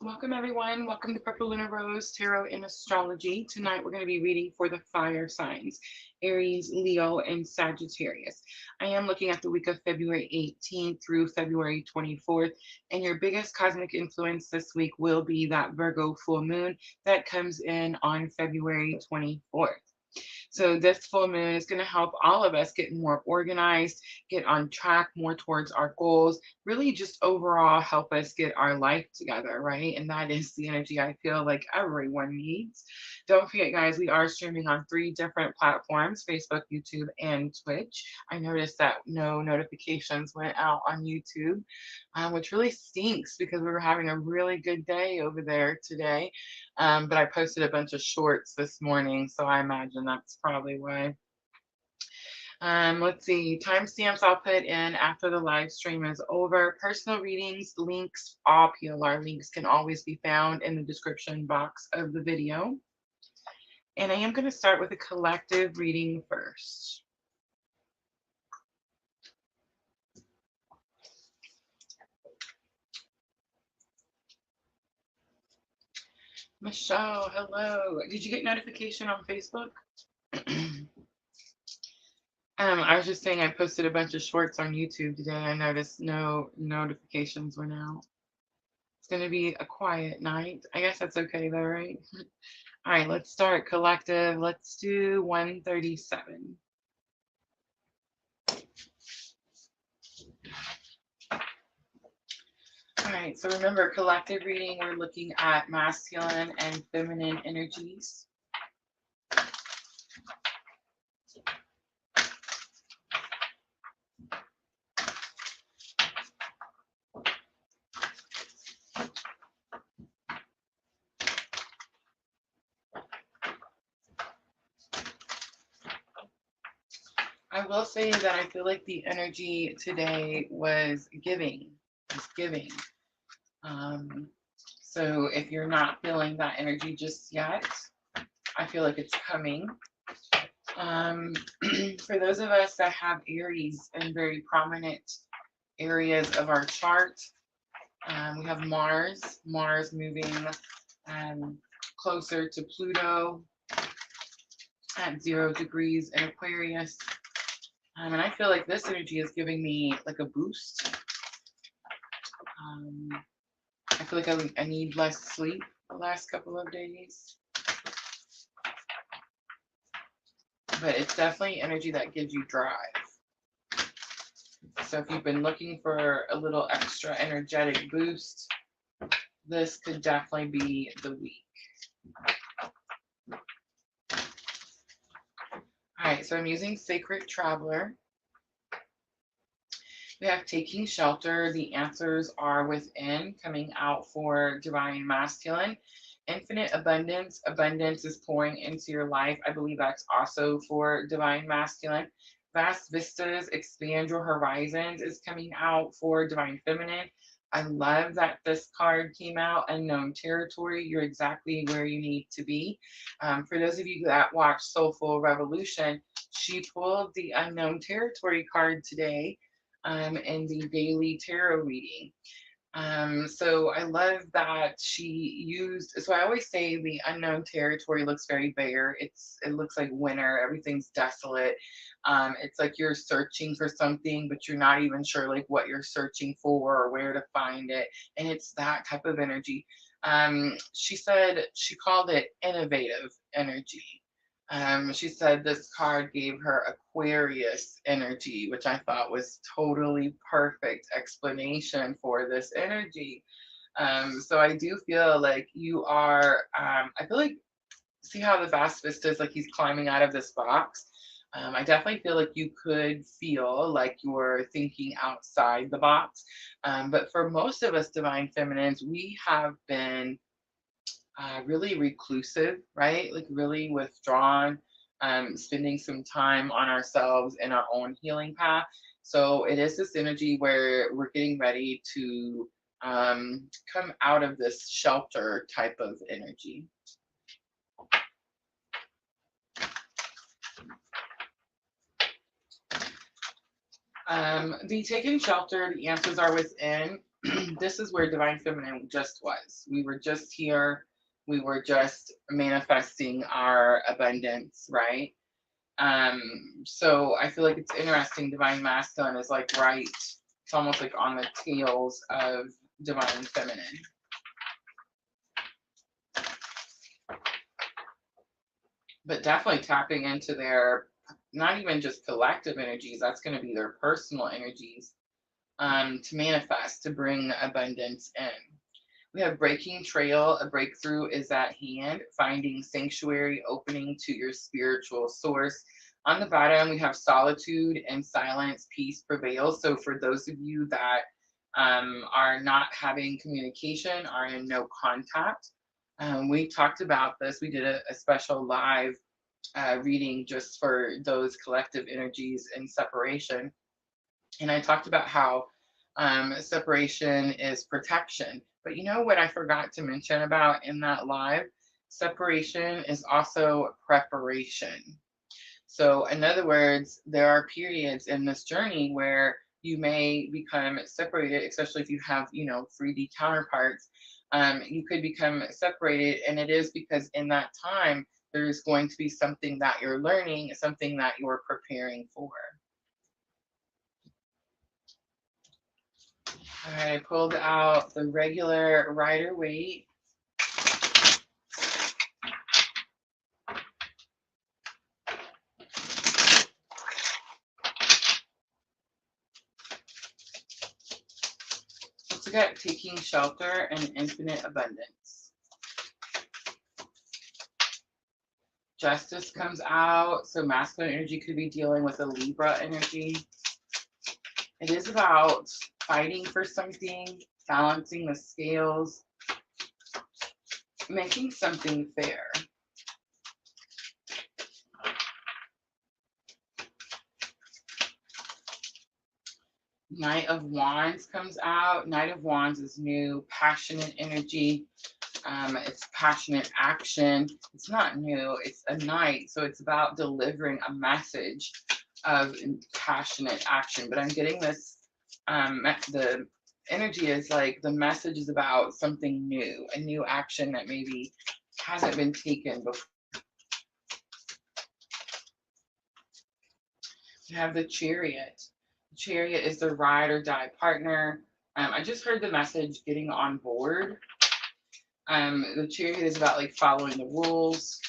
Welcome everyone. Welcome to purplelunarose Tarot and Astrology. Tonight we're going to be reading for the fire signs, Aries, Leo, and Sagittarius. I am looking at the week of February 18th through February 24th, and your biggest cosmic influence this week will be that Virgo full moon that comes in on February 24th. So this full moon is going to help all of us get more organized, get on track more towards our goals, really just overall help us get our life together, right? And that is the energy I feel like everyone needs. Don't forget, guys, we are streaming on 3 different platforms, Facebook, YouTube, and Twitch. I noticed that no notifications went out on YouTube, which really stinks because we were having a really good day over there today. But I posted a bunch of shorts this morning, so I imagine that's probably why. Let's see, timestamps I'll put in after the live stream is over. Personal readings, links, all PLR links can always be found in the description box of the video. And I am going to start with a collective reading first. Michelle, hello. Did you get notification on Facebook? I was just saying I posted a bunch of shorts on YouTube today. I noticed no notifications went out. It's going to be a quiet night. I guess that's okay though, right? All right, let's start collective. Let's do 137. All right, so remember, collective reading, we're looking at masculine and feminine energies. I will say that I feel like the energy today was giving. So if you're not feeling that energy just yet, I feel like it's coming. For those of us that have Aries in very prominent areas of our chart, we have Mars moving closer to Pluto at 0 degrees in Aquarius. And I feel like this energy is giving me like a boost. I feel like I need less sleep the last couple of days. But it's definitely energy that gives you drive. So if you've been looking for a little extra energetic boost, this could definitely be the week. All right, so I'm using Sacred Traveler. We have Taking Shelter. The answers are within, coming out for Divine Masculine. Infinite Abundance. Abundance is pouring into your life. I believe that's also for Divine Masculine. Vast Vistas, Expand Your Horizons is coming out for Divine Feminine. I love that this card came out. Unknown Territory, you're exactly where you need to be. For those of you that watch Soulful Revolution, she pulled the Unknown Territory card today in the daily tarot reading. So I love that she used, so I always say the unknown territory looks very bare. It looks like winter, everything's desolate. It's like you're searching for something, but you're not even sure like what you're searching for or where to find it. And it's that type of energy. She said she called it innovative energy. She said this card gave her Aquarius energy, which I thought was totally perfect explanation for this energy. So I do feel like you are, I feel like, see how the Vast Vista is like he's climbing out of this box? I definitely feel like you could feel like you're thinking outside the box. But for most of us Divine Feminines, we have been really reclusive, right? Like really withdrawn, spending some time on ourselves in our own healing path. So it is this energy where we're getting ready to come out of this shelter type of energy. The taking shelter, the answers are within. This is where divine feminine just was. We were just here. We were just manifesting our abundance, right? Um, so I feel like it's interesting. Divine masculine is like right. It's almost like on the tails of divine feminine. But definitely tapping into their, not even just collective energies, that's going to be their personal energies, to manifest, to bring abundance in. We have breaking trail, a breakthrough is at hand, finding sanctuary, opening to your spiritual source. On the bottom, we have solitude and silence, peace prevails. So for those of you that are not having communication, are in no contact, we talked about this. We did a special live reading just for those collective energies in separation. And I talked about how separation is protection. But you know what I forgot to mention about in that live? Separation is also preparation. So, in other words, there are periods in this journey where you may become separated, especially if you have, 3D counterparts. You could become separated, and it is because in that time, there's going to be something that you're learning, something that you're preparing for. All right, I pulled out the regular Rider-Waite. Let's look at taking shelter and infinite abundance. Justice comes out, so masculine energy could be dealing with a Libra energy. It is about fighting for something, balancing the scales, making something fair. Knight of Wands comes out. Knight of Wands is new, passionate energy. It's passionate action. It's not new, it's a knight. So it's about delivering a message of passionate action. But I'm getting this, the energy is like the message is about something new, a new action that maybe hasn't been taken before. You have the Chariot. The Chariot is the ride or die partner. I just heard the message getting on board. The Chariot is about like following the rules.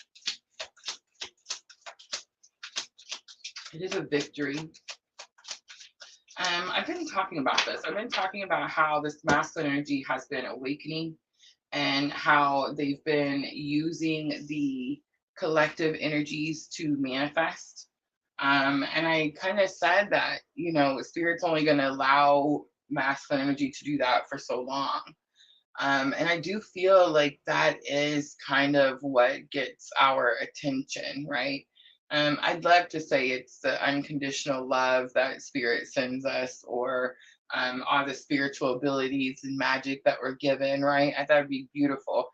It is a victory. I've been talking about this. I've been talking about how this masculine energy has been awakening and how they've been using the collective energies to manifest. And I kind of said that, Spirit's only going to allow masculine energy to do that for so long. And I do feel like that is kind of what gets our attention, right? I'd love to say it's the unconditional love that Spirit sends us, or all the spiritual abilities and magic that we're given, right? I thought it'd be beautiful.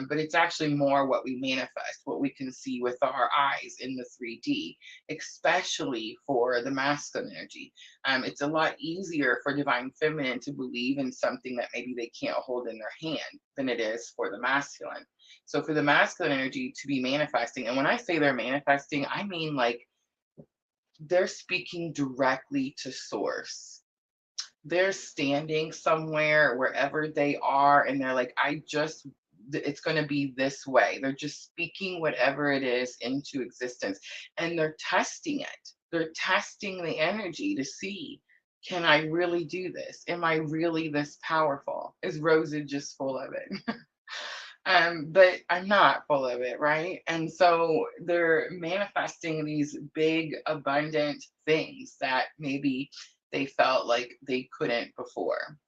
But it's actually more what we manifest, what we can see with our eyes in the 3D, especially for the masculine energy. It's a lot easier for divine feminine to believe in something that maybe they can't hold in their hand than it is for the masculine. So for the masculine energy to be manifesting, and when I say they're manifesting, I mean like they're speaking directly to source. They're standing somewhere, wherever they are, and they're like, it's going to be this way. They're just speaking whatever it is into existence, and they're testing it. They're testing the energy to see, can I really do this? Am I really this powerful? Is Rosa just full of it? But I'm not full of it, right? And so they're manifesting these big, abundant things that maybe they felt like they couldn't before.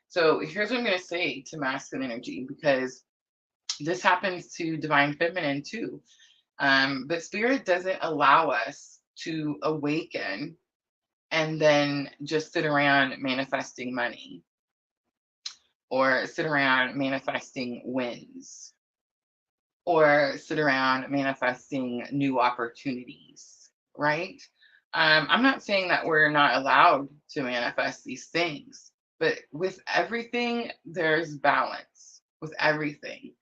So here's what I'm going to say to masculine energy, because this happens to divine feminine too. But Spirit doesn't allow us to awaken and then just sit around manifesting money, or sit around manifesting wins, or sit around manifesting new opportunities, right? I'm not saying that we're not allowed to manifest these things, But with everything, there's balance with everything.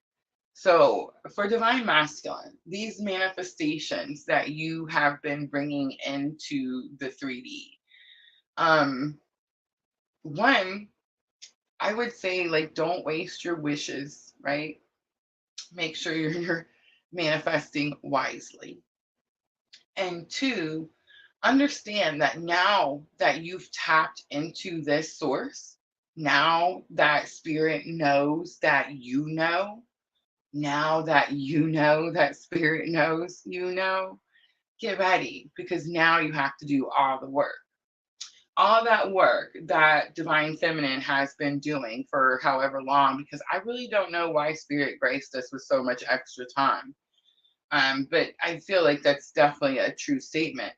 So, for divine masculine, these manifestations that you have been bringing into the 3D, um, one, I would say, like, don't waste your wishes, right? Make sure you're manifesting wisely. And two, understand that now that you've tapped into this source, now that spirit knows that you know, now that you know that spirit knows you know, get ready, because now you have to do all the work. All that work that divine feminine has been doing for however long, because I really don't know why spirit graced us with so much extra time. But I feel like that's definitely a true statement.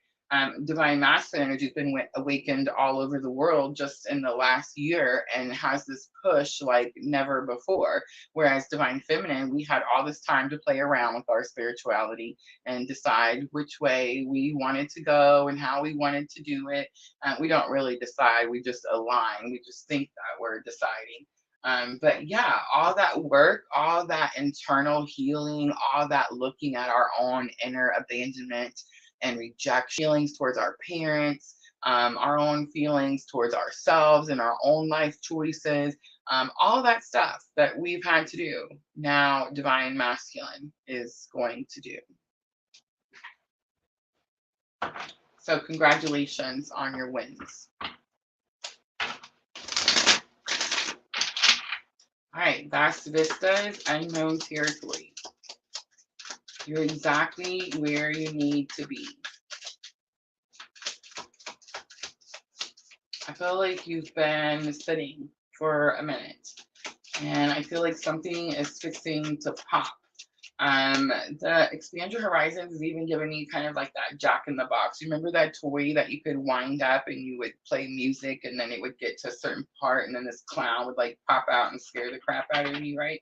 Divine masculine energy has been awakened all over the world just in the last year and has this push like never before. Whereas divine feminine, we had all this time to play around with our spirituality and decide which way we wanted to go and how we wanted to do it. We don't really decide, we just align. We just think that we're deciding. But yeah, all that work, all that internal healing, all that looking at our own inner abandonment and rejection, feelings towards our parents, our own feelings towards ourselves and our own life choices, all that stuff that we've had to do, now divine masculine is going to do. So congratulations on your wins. All right, vast vistas, unknown territory. You're exactly where you need to be. I feel like you've been sitting for a minute, and I feel like something is fixing to pop. The expand your horizons is even giving me kind of like that Jack in the Box. You remember that toy that you could wind up and you would play music and then it would get to a certain part and then this clown would like pop out and scare the crap out of you, right?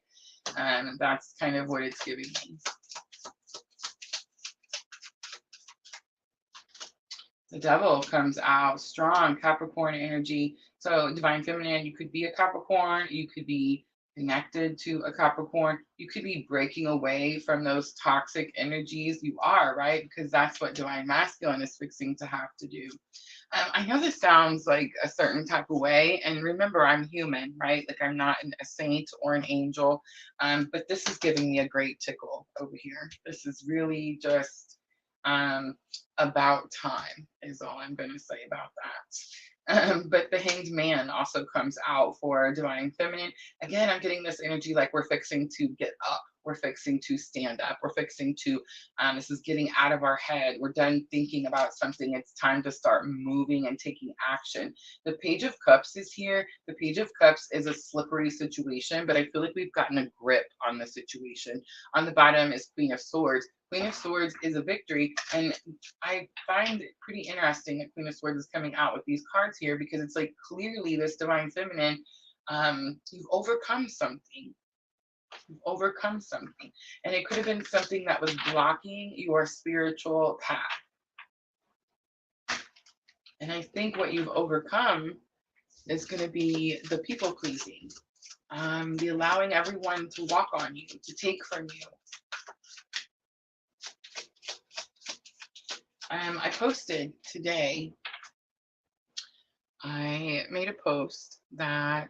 And that's kind of what it's giving me. The devil comes out strong, Capricorn energy. So divine feminine, you could be a Capricorn, you could be connected to a Capricorn, you could be breaking away from those toxic energies. You are, right? Because that's what divine masculine is fixing to have to do. I know this sounds like a certain type of way, and remember, I'm human, right? Like I'm not a saint or an angel, but this is giving me a great tickle over here. This is really just about time is all I'm going to say about that. But the hanged man also comes out for divine feminine. Again, I'm getting this energy like we're fixing to get up. We're fixing to stand up. We're fixing to, this is getting out of our head. We're done thinking about something. It's time to start moving and taking action. The Page of Cups is here. The Page of Cups is a slippery situation, but I feel like we've gotten a grip on the situation. On the bottom is Queen of Swords. Queen of Swords is a victory, and I find it pretty interesting that Queen of Swords is coming out with these cards here because it's like clearly this divine feminine, you've overcome something. You've overcome something. And it could have been something that was blocking your spiritual path. And I think what you've overcome is going to be the people pleasing, the allowing everyone to walk on you, to take from you. I posted today, I made a post that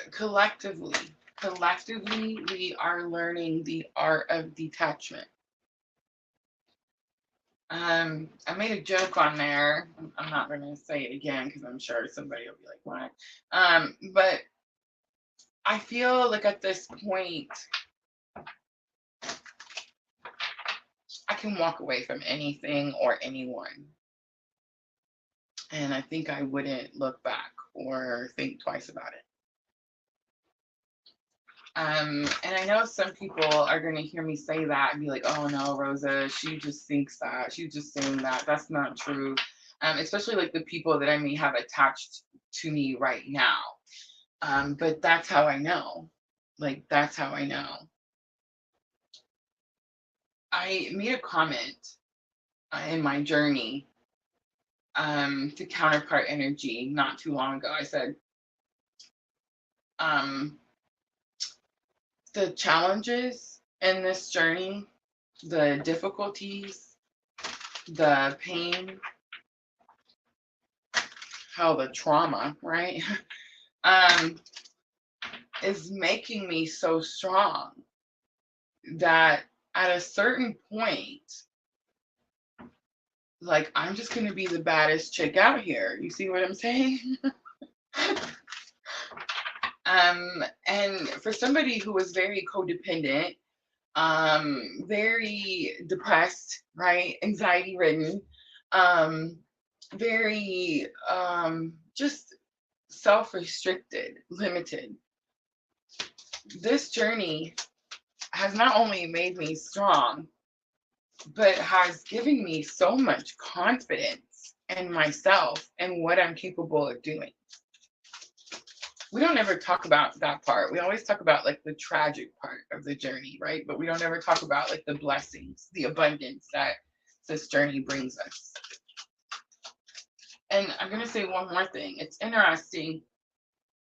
collectively, we are learning the art of detachment. I made a joke on there. I'm not going to say it again because I'm sure somebody will be like, what? But I feel like at this point, I can walk away from anything or anyone. And I think I wouldn't look back or think twice about it. And I know some people are going to hear me say that and be like, oh no, Rosa, she just thinks that. She's just saying that. That's not true. Especially like the people that I may have attached to me right now. But that's how I know. Like, that's how I know. I made a comment in my journey to counterpart energy not too long ago. I said, the challenges in this journey, the difficulties, the pain, how the trauma, right, is making me so strong that at a certain point, like, I'm just going to be the baddest chick out here. You see what I'm saying? And for somebody who was very codependent, very depressed, right? Anxiety ridden, very just self-restricted, limited. This journey has not only made me strong, but has given me so much confidence in myself and what I'm capable of doing. We don't ever talk about that part. We always talk about like the tragic part of the journey, right? But we don't ever talk about like the blessings, the abundance that this journey brings us. And I'm going to say one more thing. It's interesting.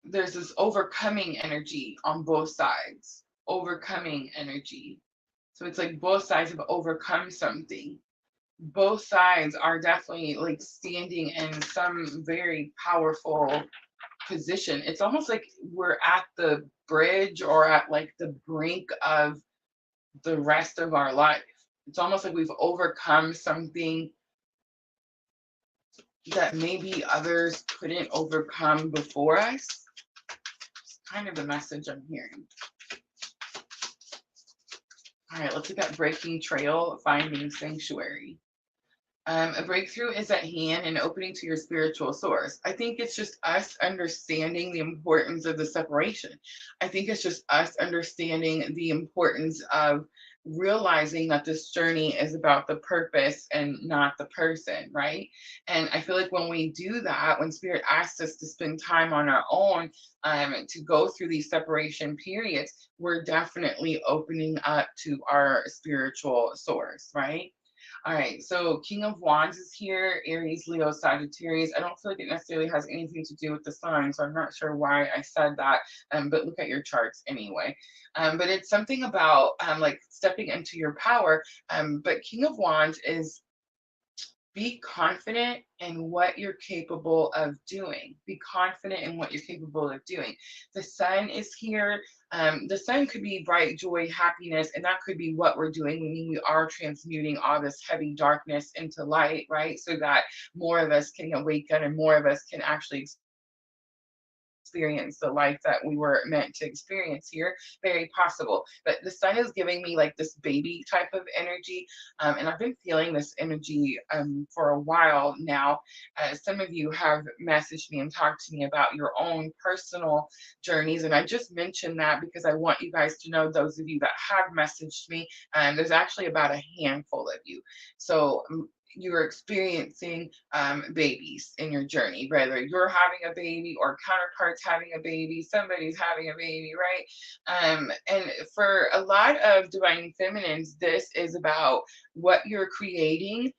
There's this overcoming energy on both sides. Overcoming energy. So it's like both sides have overcome something. Both sides are definitely like standing in some very powerful position. It's almost like we're at the bridge or at like the brink of the rest of our life. It's almost like we've overcome something that maybe others couldn't overcome before us. It's kind of the message I'm hearing. All right, let's look at breaking trail, finding sanctuary. A breakthrough is at hand and opening to your spiritual source. I think it's just us understanding the importance of the separation. I think it's just us understanding the importance of realizing that this journey is about the purpose and not the person, right? And I feel like when we do that, when Spirit asks us to spend time on our own to go through these separation periods, we're definitely opening up to our spiritual source, right? All right, so King of Wands is here, Aries, Leo, Sagittarius. I don't feel like it necessarily has anything to do with the sign, so I'm not sure why I said that, but look at your charts anyway. But it's something about like stepping into your power. But King of Wands is be confident in what you're capable of doing. Be confident in what you're capable of doing. The sun is here. The sun could be bright joy, happiness, and that could be what we're doing. I mean, we are transmuting all this heavy darkness into light, right? So that more of us can awaken and more of us can actually experience the life that we were meant to experience here. Very possible. But the sun is giving me like this baby type of energy. And I've been feeling this energy for a while now. Some of you have messaged me and talked to me about your own personal journeys. And I just mentioned that because I want you guys to know, those of you that have messaged me, there's actually about a handful of you. So you're experiencing babies in your journey, whether you're having a baby or counterparts having a baby, somebody's having a baby, right? And for a lot of divine feminines, this is about what you're creating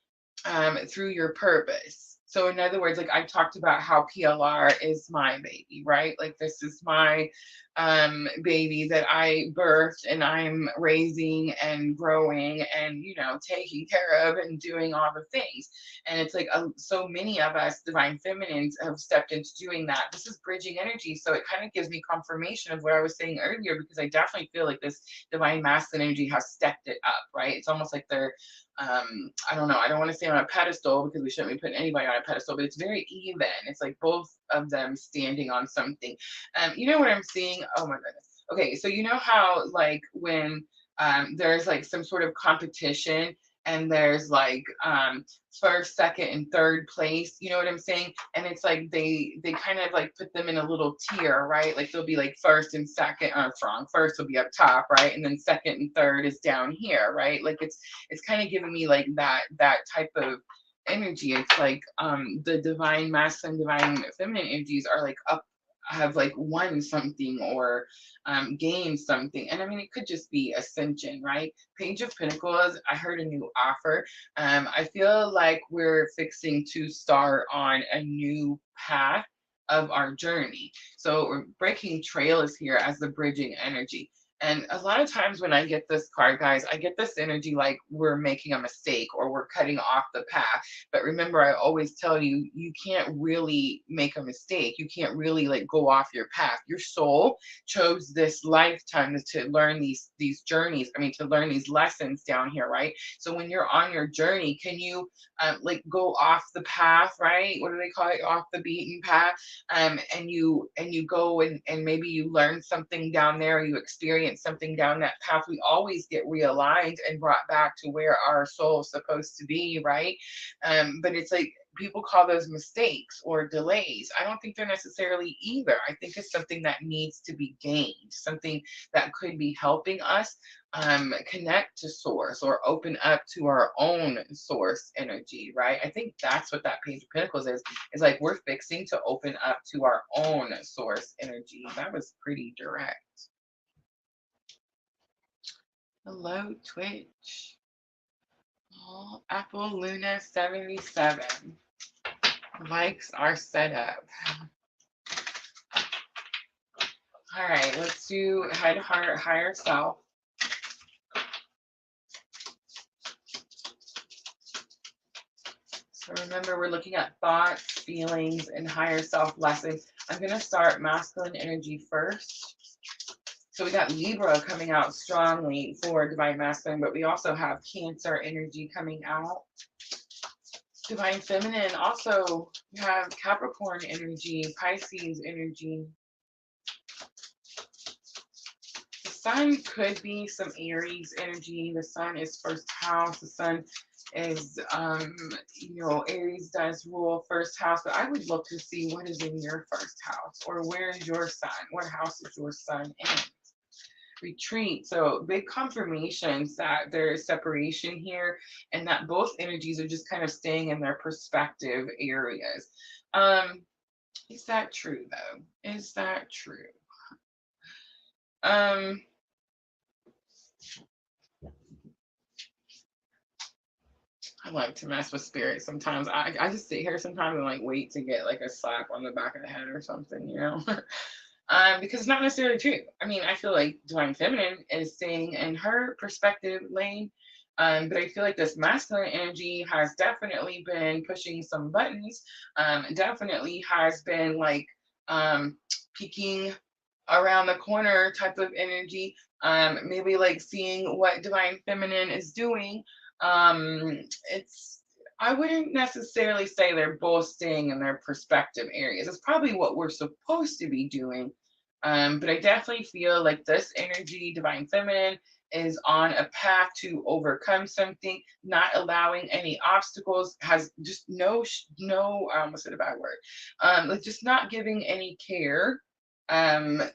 through your purpose. So in other words, like I talked about how PLR is my baby, right? Like this is my baby that I birthed and I'm raising and growing and, you know, taking care of and doing all the things. And it's like so many of us divine feminines have stepped into doing that. This is bridging energy. So it kind of gives me confirmation of what I was saying earlier, because I definitely feel like this divine masculine energy has stepped it up, right? It's almost like they're I don't know, I don't want to say on a pedestal because we shouldn't be putting anybody on a pedestal, but it's very even. It's like both of them standing on something. You know what I'm seeing? Oh my goodness. Okay, so you know how like when there's like some sort of competition and there's like first, second, and third place, you know what I'm saying? And it's like they kind of like put them in a little tier, right? Like they'll be like first and second, wrong. First will be up top, right? And then second and third is down here, right? Like it's kind of giving me like that type of energy. It's like the divine masculine, divine feminine energies are like up have like won something or gained something. And I mean, it could just be ascension, right? Page of Pentacles, I heard a new offer. I feel like we're fixing to start on a new path of our journey. So we're breaking trail is here as the bridging energy. And a lot of times when I get this card, guys, I get this energy like we're making a mistake or we're cutting off the path. But remember, I always tell you, you can't really make a mistake. You can't really like go off your path. Your soul chose this lifetime to learn these journeys. I mean, to learn these lessons down here, right? So when you're on your journey, can you like go off the path, right? What do they call it? Off the beaten path. And you go and maybe you learn something down there, you experience something down that path. We always get realigned and brought back to where our soul is supposed to be, right? But it's like people call those mistakes or delays. I don't think they're necessarily either. I think it's something that needs to be gained, something that could be helping us connect to source or open up to our own source energy, right? I think that's what that Page of Pentacles is like we're fixing to open up to our own source energy. That was pretty direct. Hello, Twitch. Oh, Apple Luna 77 likes our setup. All right, let's do head, heart, higher self. So remember, we're looking at thoughts, feelings, and higher self lessons. I'm going to start masculine energy first. So we got Libra coming out strongly for Divine Masculine, but we also have Cancer energy coming out. Divine Feminine, also we have Capricorn energy, Pisces energy. The Sun could be some Aries energy. The Sun is first house. The Sun is, Aries does rule first house, but I would look to see what is in your first house, or where is your Sun? What house is your Sun in? Retreat. So big confirmations that there is separation here and that both energies are just kind of staying in their perspective areas. Is that true though? Is that true? I like to mess with spirit sometimes. I just sit here sometimes and like wait to get like a slap on the back of the head or something, because it's not necessarily true. I mean, I feel like Divine Feminine is staying in her perspective lane, but I feel like this masculine energy has definitely been pushing some buttons, definitely has been like peeking around the corner type of energy, maybe like seeing what Divine Feminine is doing. I wouldn't necessarily say they're both staying in their perspective areas. It's probably what we're supposed to be doing. But I definitely feel like this energy, Divine Feminine, is on a path to overcome something, not allowing any obstacles, has just I almost said a bad word, like just not giving any care, to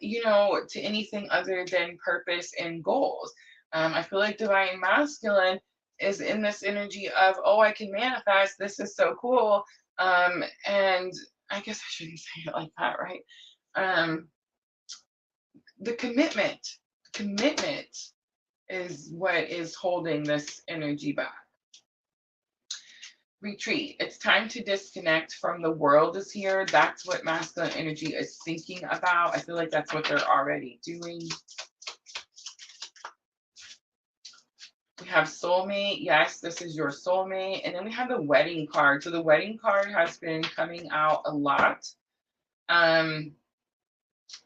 anything other than purpose and goals. I feel like Divine Masculine is in this energy of, oh, I can manifest. This is so cool. And I guess I shouldn't say it like that, right? The commitment is what is holding this energy back. Retreat. It's time to disconnect from the world is here. That's what masculine energy is thinking about. I feel like that's what they're already doing. We have soulmate. Yes, this is your soulmate. And then we have the wedding card. So the wedding card has been coming out a lot.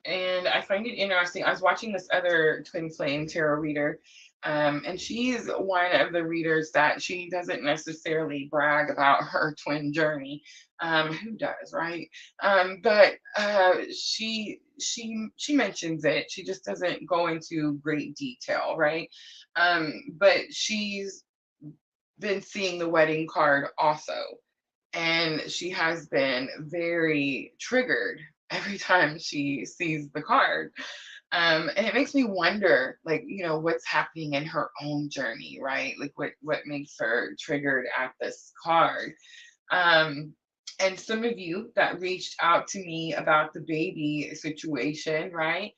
And I find it interesting. I was watching this other twin flame tarot reader, and she's one of the readers that she doesn't necessarily brag about her twin journey. Who does, right? But she mentions it. She just doesn't go into great detail, right? But she's been seeing the wedding card also, and she has been very triggered every time she sees the card. And it makes me wonder, like, what's happening in her own journey, right? Like what makes her triggered at this card. And some of you that reached out to me about the baby situation, right,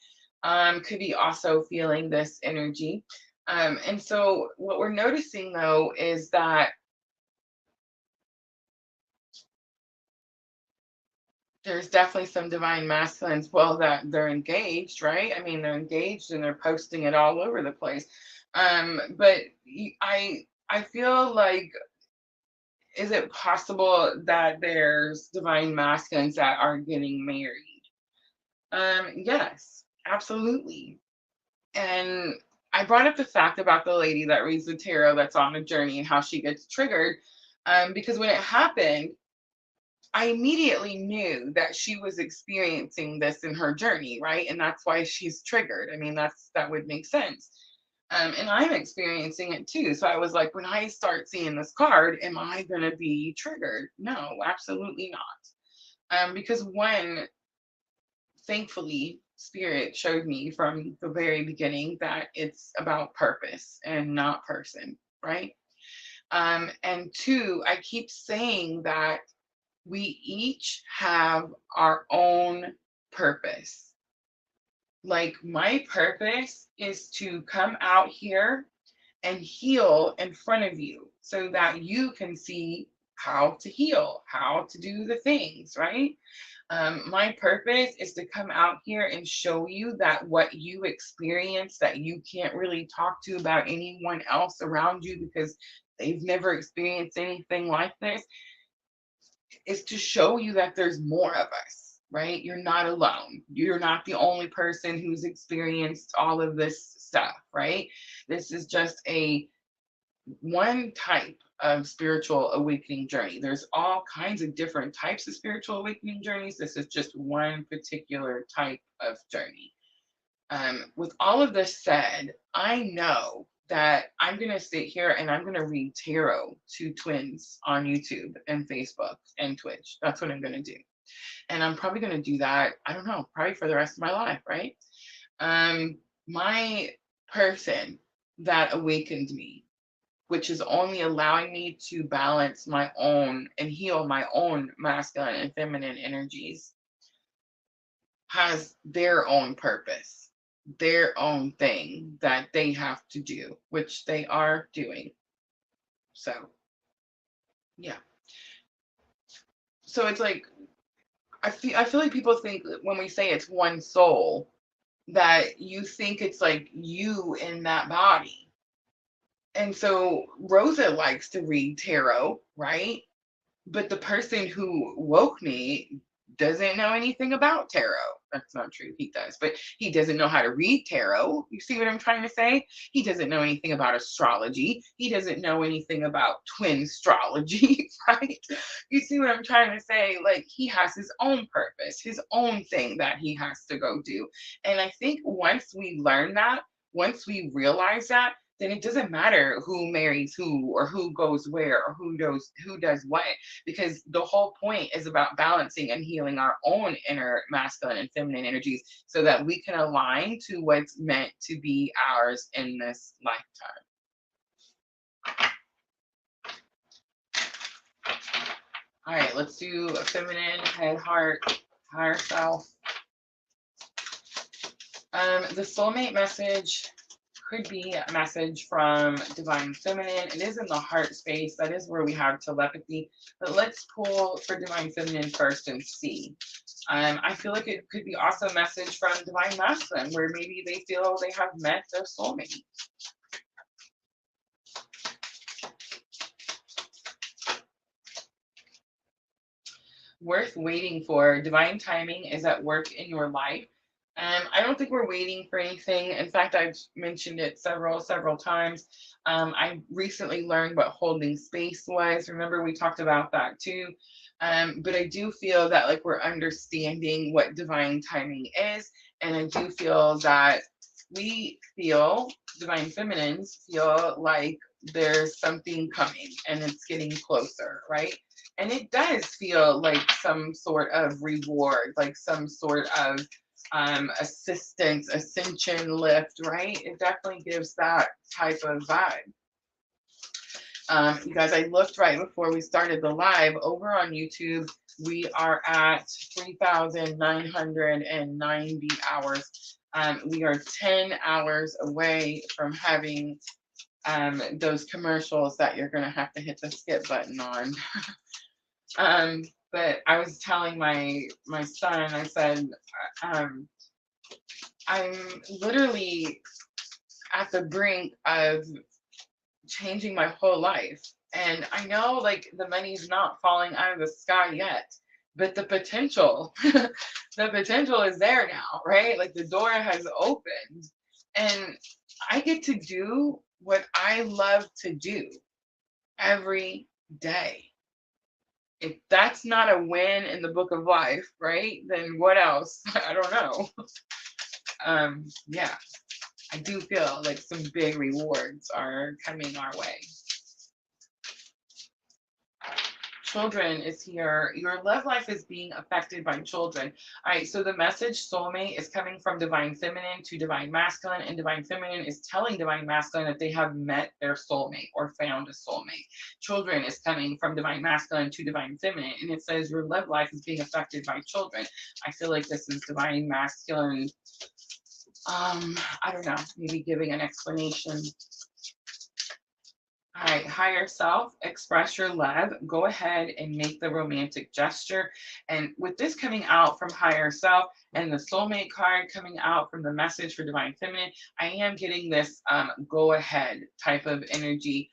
could be also feeling this energy. And so what we're noticing though is that there's definitely some divine masculines, well, that they're engaged, right? I mean, they're engaged and they're posting it all over the place. But I feel like, is it possible that there's divine masculines that are getting married? Yes, absolutely. And I brought up the fact about the lady that reads the tarot that's on a journey and how she gets triggered. Because when it happened, I immediately knew that she was experiencing this in her journey, right? And that's why she's triggered. I mean, that would make sense. And I'm experiencing it too. So I was like, when I start seeing this card, am I going to be triggered? No, absolutely not. Because one, thankfully, Spirit showed me from the very beginning that it's about purpose and not person, right? And two, I keep saying that we each have our own purpose. Like, my purpose is to come out here and heal in front of you so that you can see how to heal, how to do the things, right? My purpose is to come out here and show you that what you experience that you can't really talk to about anyone else around you because they've never experienced anything like this, is to show you that there's more of us, right? You're not alone. You're not the only person who's experienced all of this stuff, right? This is just a one type of spiritual awakening journey. There's all kinds of different types of spiritual awakening journeys. This is just one particular type of journey. With all of this said, I know that I'm going to sit here and I'm going to read tarot to twins on YouTube and Facebook and Twitch. That's what I'm going to do. And I'm probably going to do that, I don't know, probably for the rest of my life, right? My person that awakened me, which is only allowing me to balance my own and heal my own masculine and feminine energies, has their own purpose, their own thing that they have to do, which they are doing. So, yeah. So it's like, I feel like people think that when we say it's one soul, that you think it's like you in that body. And so Rosa likes to read tarot, right? But the person who woke me doesn't know anything about tarot. That's not true. He does, but he doesn't know how to read tarot. You see what I'm trying to say? He doesn't know anything about astrology. He doesn't know anything about twin astrology, right? You see what I'm trying to say? Like, he has his own purpose, his own thing that he has to go do. And I think once we learn that, once we realize that, then it doesn't matter who marries who or who goes where or who does what, because the whole point is about balancing and healing our own inner masculine and feminine energies so that we can align to what's meant to be ours in this lifetime. All right, let's do a feminine, head, heart, higher self. The soulmate message could be a message from divine feminine. It is in the heart space. That is where we have telepathy. But let's pull for divine feminine first and see. I feel like it could be also a message from divine masculine, where maybe they feel they have met their soulmate. Worth waiting for. Divine timing is at work in your life. I don't think we're waiting for anything. In fact, I've mentioned it several times. I recently learned what holding space was. Remember, we talked about that too. But I do feel that like we're understanding what divine timing is. And I do feel that divine feminines feel like there's something coming and it's getting closer, right? And it does feel like some sort of reward, like some sort of assistance, ascension, lift, right? It definitely gives that type of vibe. You guys, I looked right before we started the live over on YouTube. We are at 3,990 hours. We are 10 hours away from having those commercials that you're going to have to hit the skip button on. But I was telling my son, I said, I'm literally at the brink of changing my whole life. And I know like the money's not falling out of the sky yet, but the potential, the potential is there now, right? Like the door has opened and I get to do what I love to do every day. If that's not a win in the book of life, right? Then what else? I don't know. Yeah, I do feel like some big rewards are coming our way. Children is here. Your love life is being affected by children. All right, so the message soulmate is coming from divine feminine to divine masculine, and divine feminine is telling divine masculine that they have met their soulmate or found a soulmate. Children is coming from divine masculine to divine feminine, and it says your love life is being affected by children. I feel like this is divine masculine. I don't know, maybe giving an explanation. All right, higher self, express your love. Go ahead and make the romantic gesture. And with this coming out from higher self and the soulmate card coming out from the message for divine feminine, I am getting this go ahead type of energy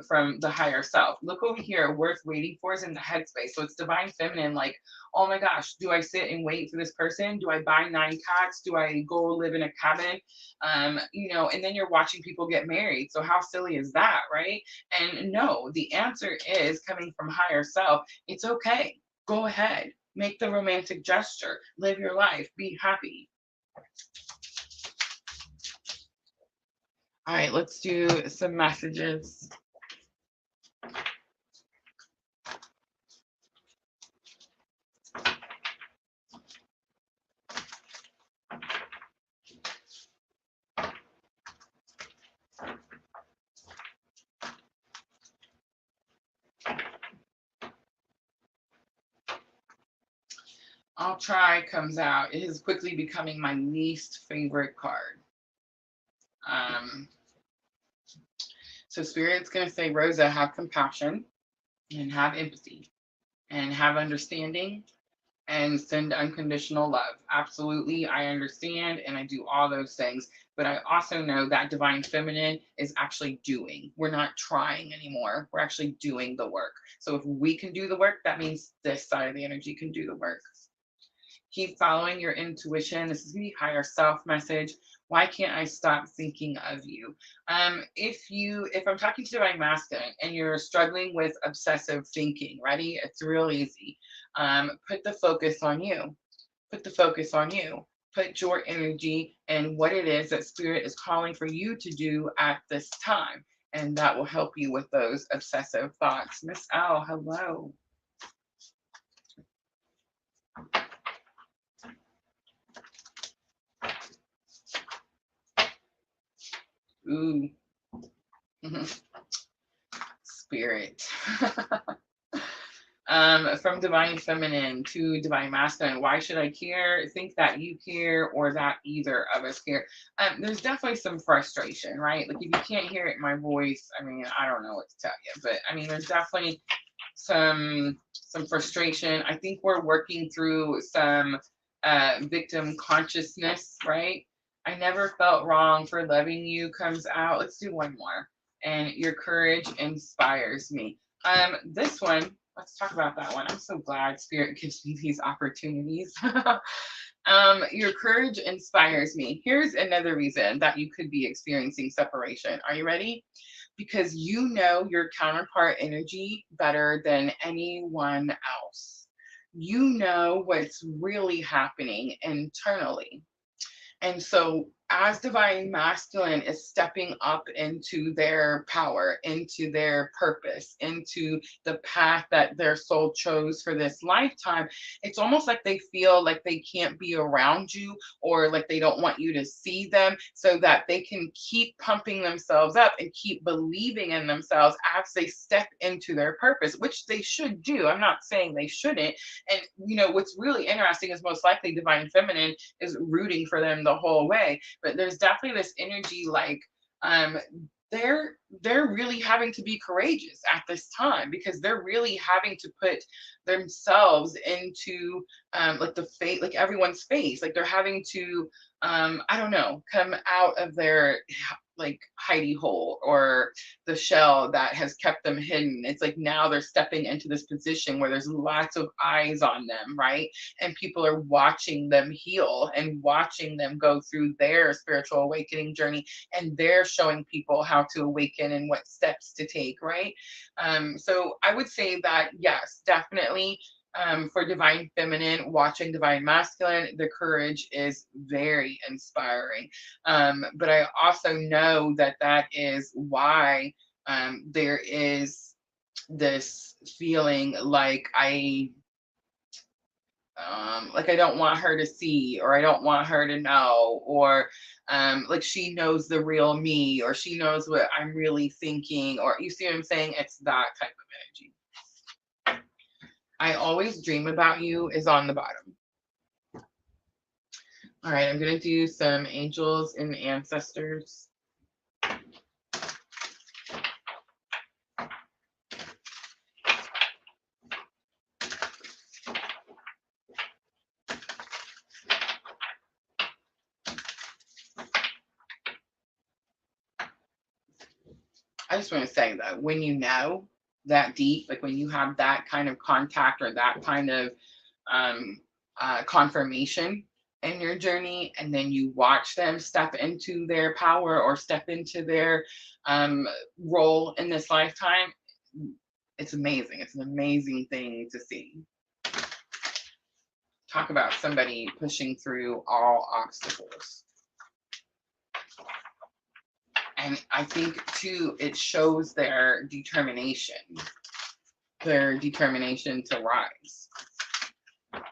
from the higher self. Look over here, worth waiting for is in the headspace. So it's divine feminine, like, oh my gosh, do I sit and wait for this person? Do I buy 9 cats? Do I go live in a cabin? And then you're watching people get married. So how silly is that, right? And no, the answer is coming from higher self. It's okay. Go ahead. Make the romantic gesture. Live your life. Be happy. All right, let's do some messages. I'll try comes out. It is quickly becoming my least favorite card. So Spirit's going to say, Rosa, have compassion and have empathy and have understanding and send unconditional love. Absolutely, I understand and I do all those things. But I also know that divine feminine is actually doing. We're not trying anymore. We're actually doing the work. So if we can do the work, that means this side of the energy can do the work. Keep following your intuition. This is the higher self message. Why can't I stop thinking of you? If I'm talking to divine masculine and you're struggling with obsessive thinking, ready? It's real easy. Put the focus on you. Put the focus on you. Put your energy and what it is that spirit is calling for you to do at this time. And that will help you with those obsessive thoughts. Miss L, hello. Ooh. Spirit. From divine feminine to divine masculine. Why should I care? Think that you care or that either of us care. There's definitely some frustration, right? Like if you can't hear it in my voice, I mean, I don't know what to tell you, but I mean, there's definitely some frustration. I think we're working through some victim consciousness, right? I never felt wrong for loving you comes out. Let's do one more. And your courage inspires me. This one, let's talk about that one. I'm so glad Spirit gives me these opportunities. Your courage inspires me. Here's another reason that you could be experiencing separation. Are you ready? Because you know your counterpart energy better than anyone else. You know what's really happening internally. And so as divine masculine is stepping up into their power, into their purpose, into the path that their soul chose for this lifetime, it's almost like they feel like they can't be around you, or like they don't want you to see them, so that they can keep pumping themselves up and keep believing in themselves as they step into their purpose, which they should do. I'm not saying they shouldn't. And what's really interesting is most likely divine feminine is rooting for them the whole way, but there's definitely this energy like um they're really having to be courageous at this time, because they're really having to put themselves into like the face, like everyone's face, like they're having to I don't know, come out of their like hidey hole, or the shell that has kept them hidden. It's like now they're stepping into this position where there's lots of eyes on them, right? And people are watching them heal and watching them go through their spiritual awakening journey, and they're showing people how to awaken and what steps to take, right? So I would say that yes, definitely, for divine feminine watching divine masculine, the courage is very inspiring. But I also know that that is why there is this feeling like I don't want her to see, or I don't want her to know, or like she knows the real me, or she knows what I'm really thinking, or you see what I'm saying? It's that type of energy. I always dream about you is on the bottom. All right, I'm going to do some angels and ancestors. I just want to say that when you know that deep, like when you have that kind of contact or that kind of confirmation in your journey, and then you watch them step into their power or step into their role in this lifetime, it's amazing. It's an amazing thing to see. Talk about somebody pushing through all obstacles. And I think too, it shows their determination to rise. All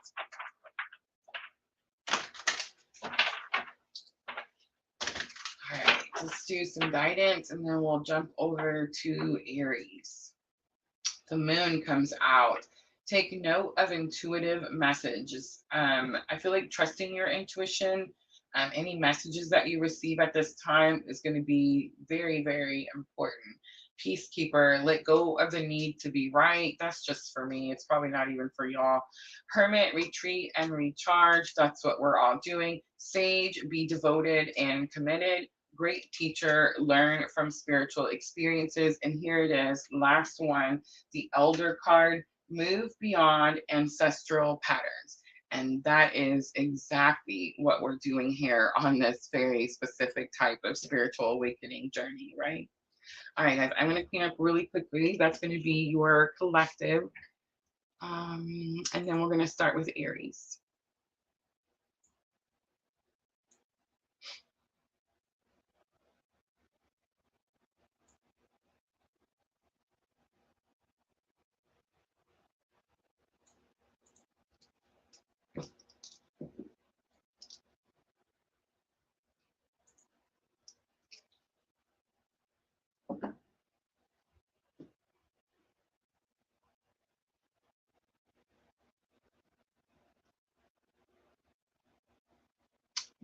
right, let's do some guidance, and then we'll jump over to Aries. The moon comes out. Take note of intuitive messages. I feel like trusting your intuition. Any messages that you receive at this time is going to be very, very important. Peacekeeper, let go of the need to be right. That's just for me. It's probably not even for y'all. Hermit, retreat and recharge. That's what we're all doing. Sage, be devoted and committed. Great teacher, learn from spiritual experiences. And here it is, last one, the Elder card, move beyond ancestral patterns. And that is exactly what we're doing here on this very specific type of spiritual awakening journey, right? All right, guys, I'm going to clean up really quickly. That's going to be your collective. And then we're going to start with Aries.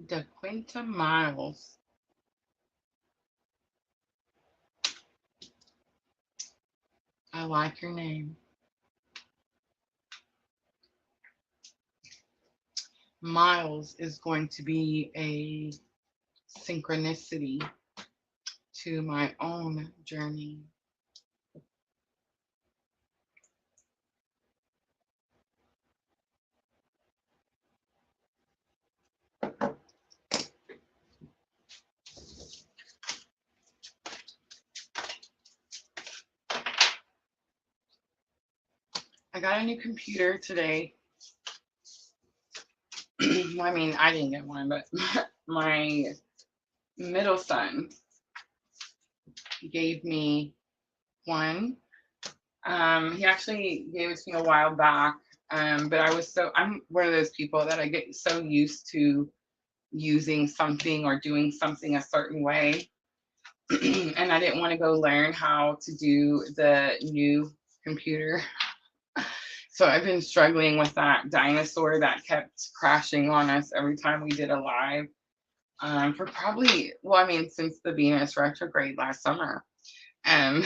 DeQuinta Miles. I like your name. Miles is going to be a synchronicity to my own journey. I got a new computer today. I mean, I didn't get one, but my middle son gave me one. He actually gave it to me a while back. But I'm one of those people that I get so used to using something or doing something a certain way. And I didn't want to go learn how to do the new computer. So I've been struggling with that dinosaur that kept crashing on us every time we did a live. For probably, well, I mean, since the Venus retrograde last summer. And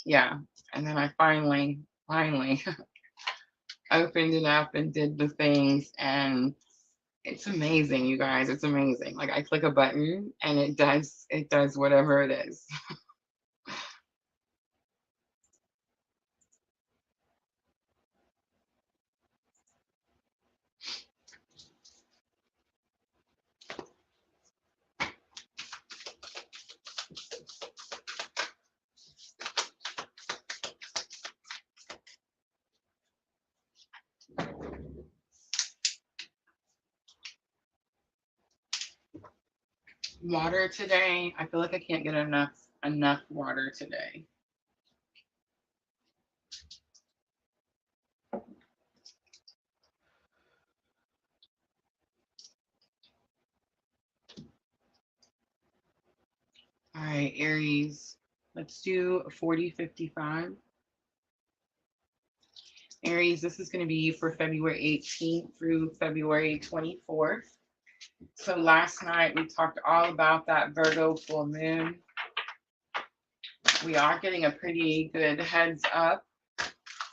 yeah, and then I finally opened it up and did the things, and it's amazing, you guys. It's amazing. Like I click a button and it does whatever it is. Water today. I feel like I can't get enough water today. All right, Aries. Let's do 40-55. Aries, this is going to be for February 18th through February 24th. So last night we talked all about that Virgo full moon. We are getting a pretty good heads up.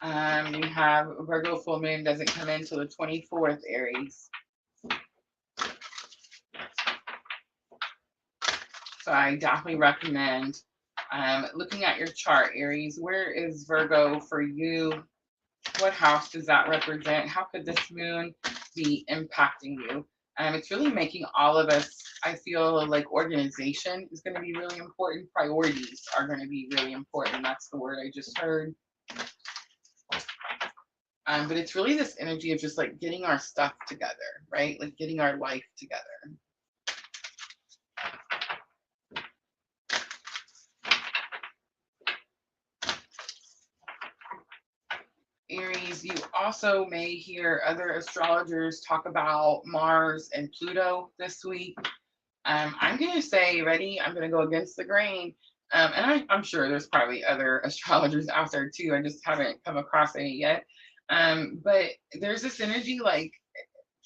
We have Virgo full moon doesn't come in until the 24th, Aries. So I definitely recommend looking at your chart, Aries. Where is Virgo for you? What house does that represent? How could this moon be impacting you? It's really making all of us, I feel like organization is going to be really important. Priorities are going to be really important. That's the word I just heard. But it's really this energy of just like getting our stuff together, right? Like getting our life together. Aries, you also may hear other astrologers talk about Mars and Pluto this week. I'm going to say, ready? I'm going to go against the grain. And I'm sure there's probably other astrologers out there too. I just haven't come across any yet. But there's this energy like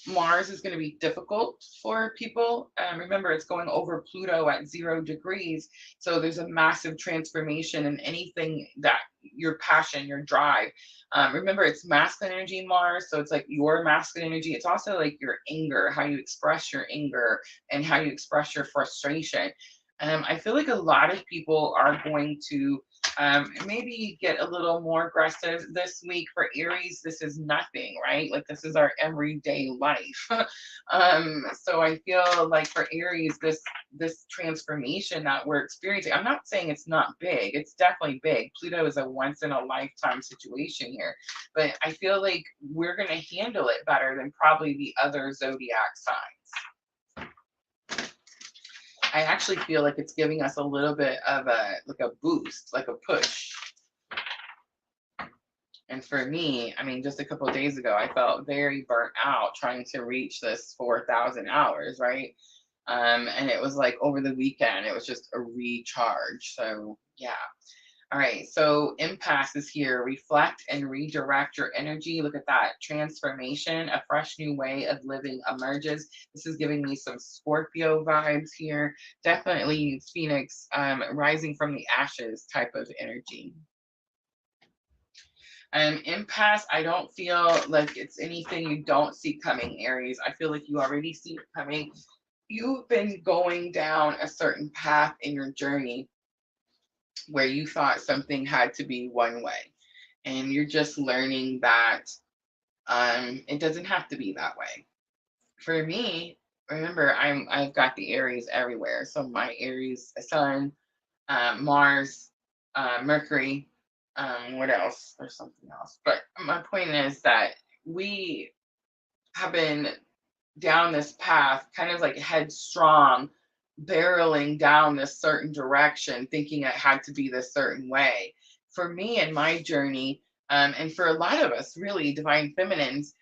Mars is going to be difficult for people. Remember, it's going over Pluto at 0 degrees. So there's a massive transformation in anything that your passion, your drive. Remember, it's masculine energy, Mars. So it's like your masculine energy. It's also like your anger, how you express your anger and how you express your frustration. I feel like a lot of people are going to maybe get a little more aggressive this week. For Aries, this is nothing, right? Like this is our everyday life. So I feel like for Aries, this transformation that we're experiencing, I'm not saying it's not big. It's definitely big. Pluto is a once in a lifetime situation here, but I feel like we're going to handle it better than probably the other zodiac signs. I actually feel like it's giving us a little bit of a boost, like a push. And for me, I mean, just a couple of days ago, I felt very burnt out trying to reach this 4,000 hours, right? And it was like over the weekend, it was just a recharge. So yeah. All right, so impasse is here. Reflect and redirect your energy. Look at that transformation. A fresh new way of living emerges. This is giving me some Scorpio vibes here. Definitely Phoenix, rising from the ashes type of energy. Impasse, I don't feel like it's anything you don't see coming, Aries. I feel like you already see it coming. You've been going down a certain path in your journey where you thought something had to be one way, and you're just learning that it doesn't have to be that way. For me, remember, I've got the Aries everywhere. So my Aries Sun, Mars, Mercury, what else? There's something else. But my point is that we have been down this path, kind of like headstrong, barreling down this certain direction, thinking it had to be this certain way. For me and my journey, and for a lot of us, really, divine feminines,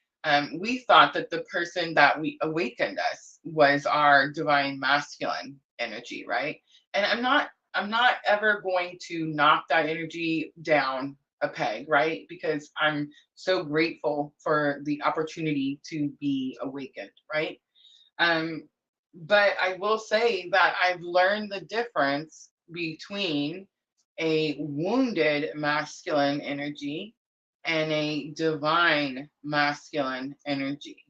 we thought that the person that we awakened us was our divine masculine energy, right? And I'm not ever going to knock that energy down a peg, right? Because I'm so grateful for the opportunity to be awakened, right? Um, but I will say that I've learned the difference between a wounded masculine energy and a divine masculine energy.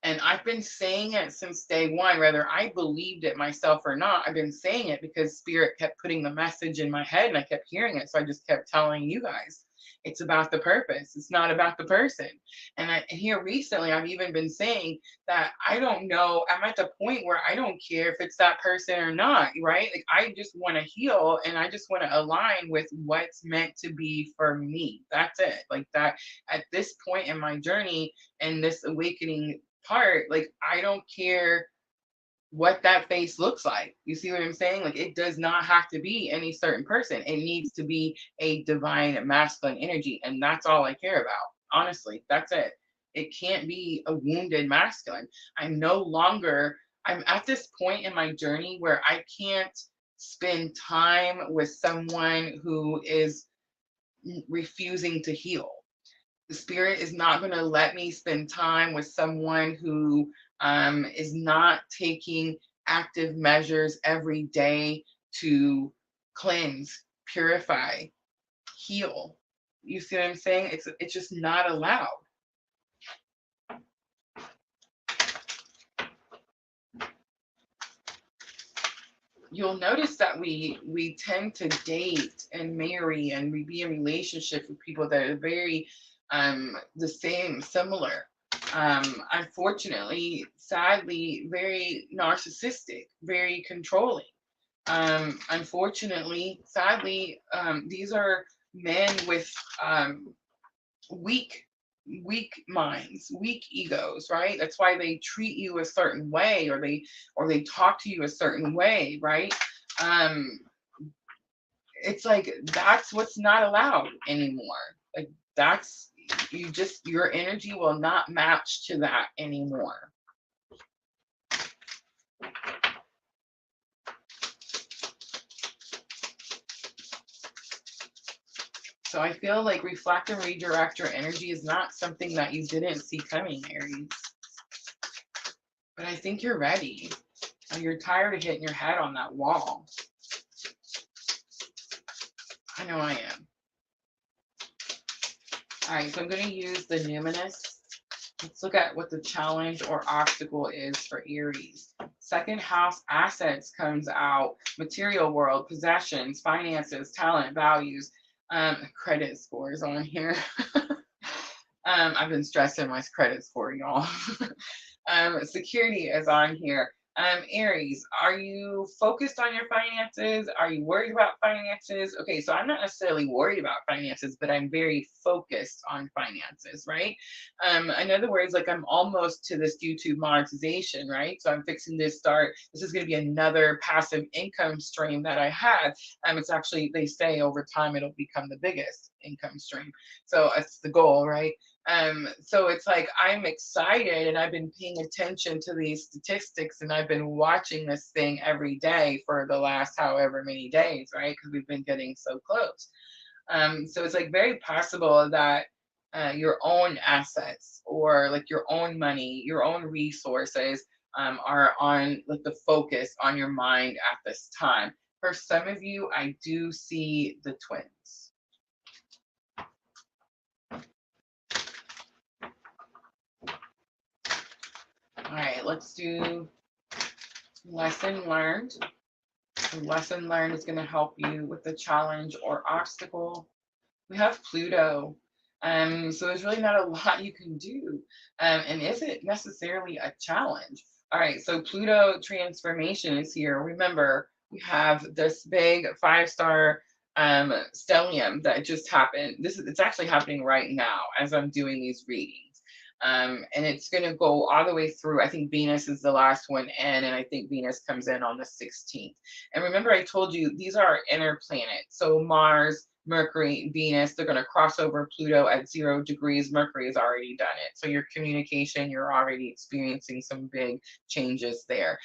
And I've been saying it since day one, whether I believed it myself or not. I've been saying it because Spirit kept putting the message in my head and I kept hearing it. So I just kept telling you guys it's about the purpose, it's not about the person. And here recently, I've even been saying that I don't know. I'm at the point where I don't care if it's that person or not, right? Like, I just want to heal and I just want to align with what's meant to be for me. That's it. Like, that at this point in my journey and this awakening part, like, I don't care what that face looks like. You see what I'm saying? Like, it does not have to be any certain person. It needs to be a divine masculine energy. And that's all I care about. Honestly, that's it. It can't be a wounded masculine. I'm at this point in my journey where I can't spend time with someone who is refusing to heal. The Spirit is not going to let me spend time with someone who is not taking active measures every day to cleanse, purify, heal. You see what I'm saying? It's just not allowed. You'll notice that we tend to date and marry and we be in relationship with people that are very the same, similar. Unfortunately, sadly, very narcissistic, very controlling. Unfortunately, sadly, these are men with weak weak minds, weak egos, right? That's why they treat you a certain way, or they talk to you a certain way, right? um it's like that's what's not allowed anymore. Like, that's, your energy will not match to that anymore. So I feel like reflect and redirect your energy is not something that you didn't see coming, Aries. But I think you're ready. You're tired of hitting your head on that wall. I know I am. All right, so I'm going to use the numinous. Let's look at what the challenge or obstacle is for Aries. Second house assets comes out. Material world, possessions, finances, talent, values, credit scores on here. I've been stressing my credit score, y'all. Security is on here. Aries, are you focused on your finances? Are you worried about finances? Okay, so I'm not necessarily worried about finances, but I'm very focused on finances, right? In other words, like, I'm almost to this YouTube monetization, right? So I'm fixing to start. This is going to be another passive income stream that I have. It's actually, they say over time it'll become the biggest income stream. So that's the goal, right? So it's like, I'm excited and I've been paying attention to these statistics and I've been watching this thing every day for the last however many days, right? Because we've been getting so close. So it's like very possible that your own assets, or like your own money, your own resources are on, like, the focus on your mind at this time. For some of you, I do see the twins. All right, let's do lesson learned. The lesson learned is going to help you with the challenge or obstacle. We have Pluto. So there's really not a lot you can do. And is it necessarily a challenge? All right, so Pluto transformation is here. Remember, we have this big 5-star stellium that just happened. It's actually happening right now as I'm doing these readings. And it's going to go all the way through. I think Venus is the last one in, and I think Venus comes in on the 16th. And remember, I told you these are our inner planets. So Mars, Mercury, Venus, they're going to cross over Pluto at 0 degrees. Mercury has already done it. So your communication, you're already experiencing some big changes there.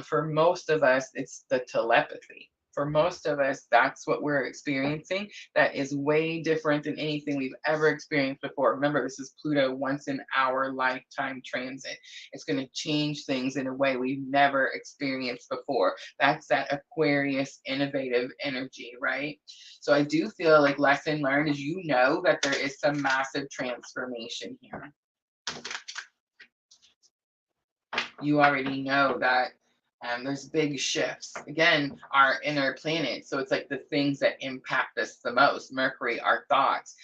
For most of us, it's the telepathy. For most of us, that's what we're experiencing. That is way different than anything we've ever experienced before. Remember, this is Pluto once in our lifetime transit. It's going to change things in a way we've never experienced before. That's that Aquarius innovative energy, right? So I do feel like lesson learned is you know that there is some massive transformation here. You already know that there's big shifts. Again, our inner planets. So it's like the things that impact us the most. Mercury, our thoughts.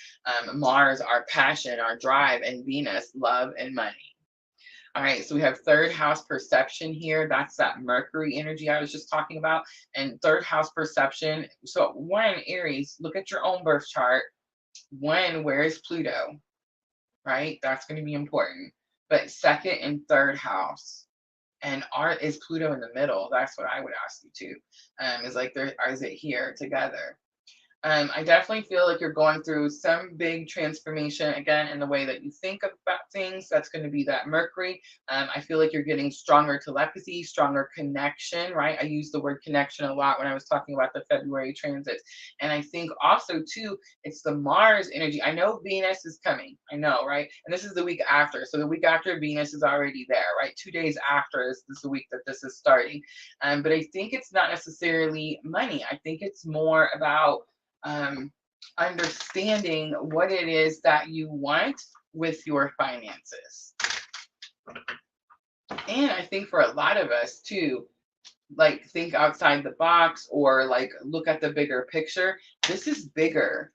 Mars, our passion, our drive. And Venus, love and money. All right, so we have third house perception here. That's that Mercury energy I was just talking about. And third house perception. So one, Aries, look at your own birth chart. One, where is Pluto? Right? That's going to be important. But second and third house. And is Pluto in the middle? That's what I would ask you too. Is like is it here together? I definitely feel like you're going through some big transformation again in the way that you think about things. That's going to be that Mercury. I feel like you're getting stronger telepathy, stronger connection, right? I use the word connection a lot when I was talking about the February transits. And I think also too, it's the Mars energy. I know Venus is coming. I know, right? And this is the week after. So the week after Venus is already there, right? 2 days after is the week that this is starting. But I think it's not necessarily money. I think it's more about understanding what it is that you want with your finances. And I think for a lot of us too, like think outside the box or like look at the bigger picture. This is bigger,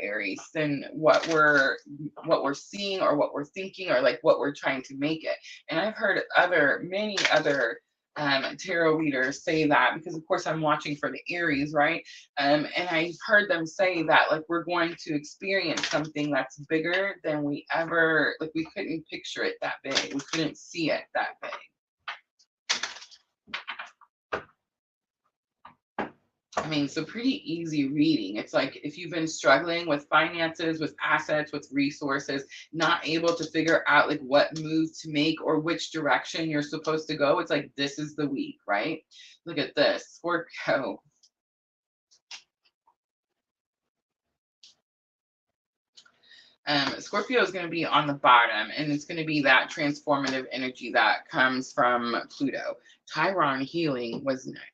Aries, than what we're seeing or what we're thinking or like what we're trying to make it. And I've heard many other tarot readers say that, because of course I'm watching for the Aries, right? And I've heard them say that like we're going to experience something that's bigger than we couldn't picture it that big. We couldn't see it that big. I mean, so pretty easy reading. It's like if you've been struggling with finances, with assets, with resources, not able to figure out like what moves to make or which direction you're supposed to go, it's like this is the week, right? Look at this, Scorpio. Scorpio is going to be on the bottom, and it's going to be that transformative energy that comes from Pluto. Chiron healing was next.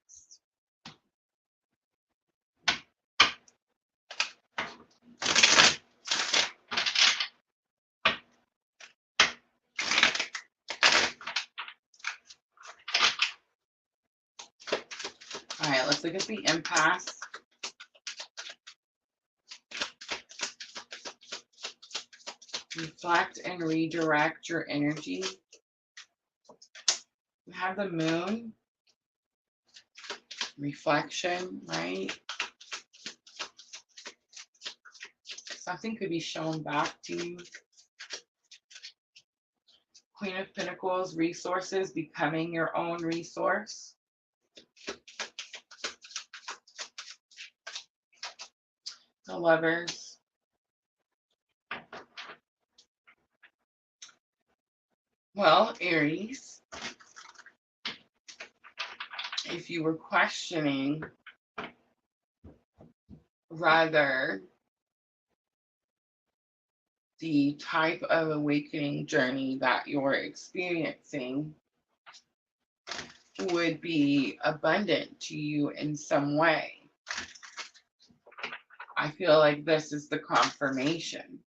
All right, let's look at the impasse. Reflect and redirect your energy. We have the moon. Reflection, right? Something could be shown back to you. Queen of Pentacles, resources, becoming your own resource. The Lovers. Well, Aries, if you were questioning rather the type of awakening journey that you're experiencing would be abundant to you in some way, I feel like this is the confirmation.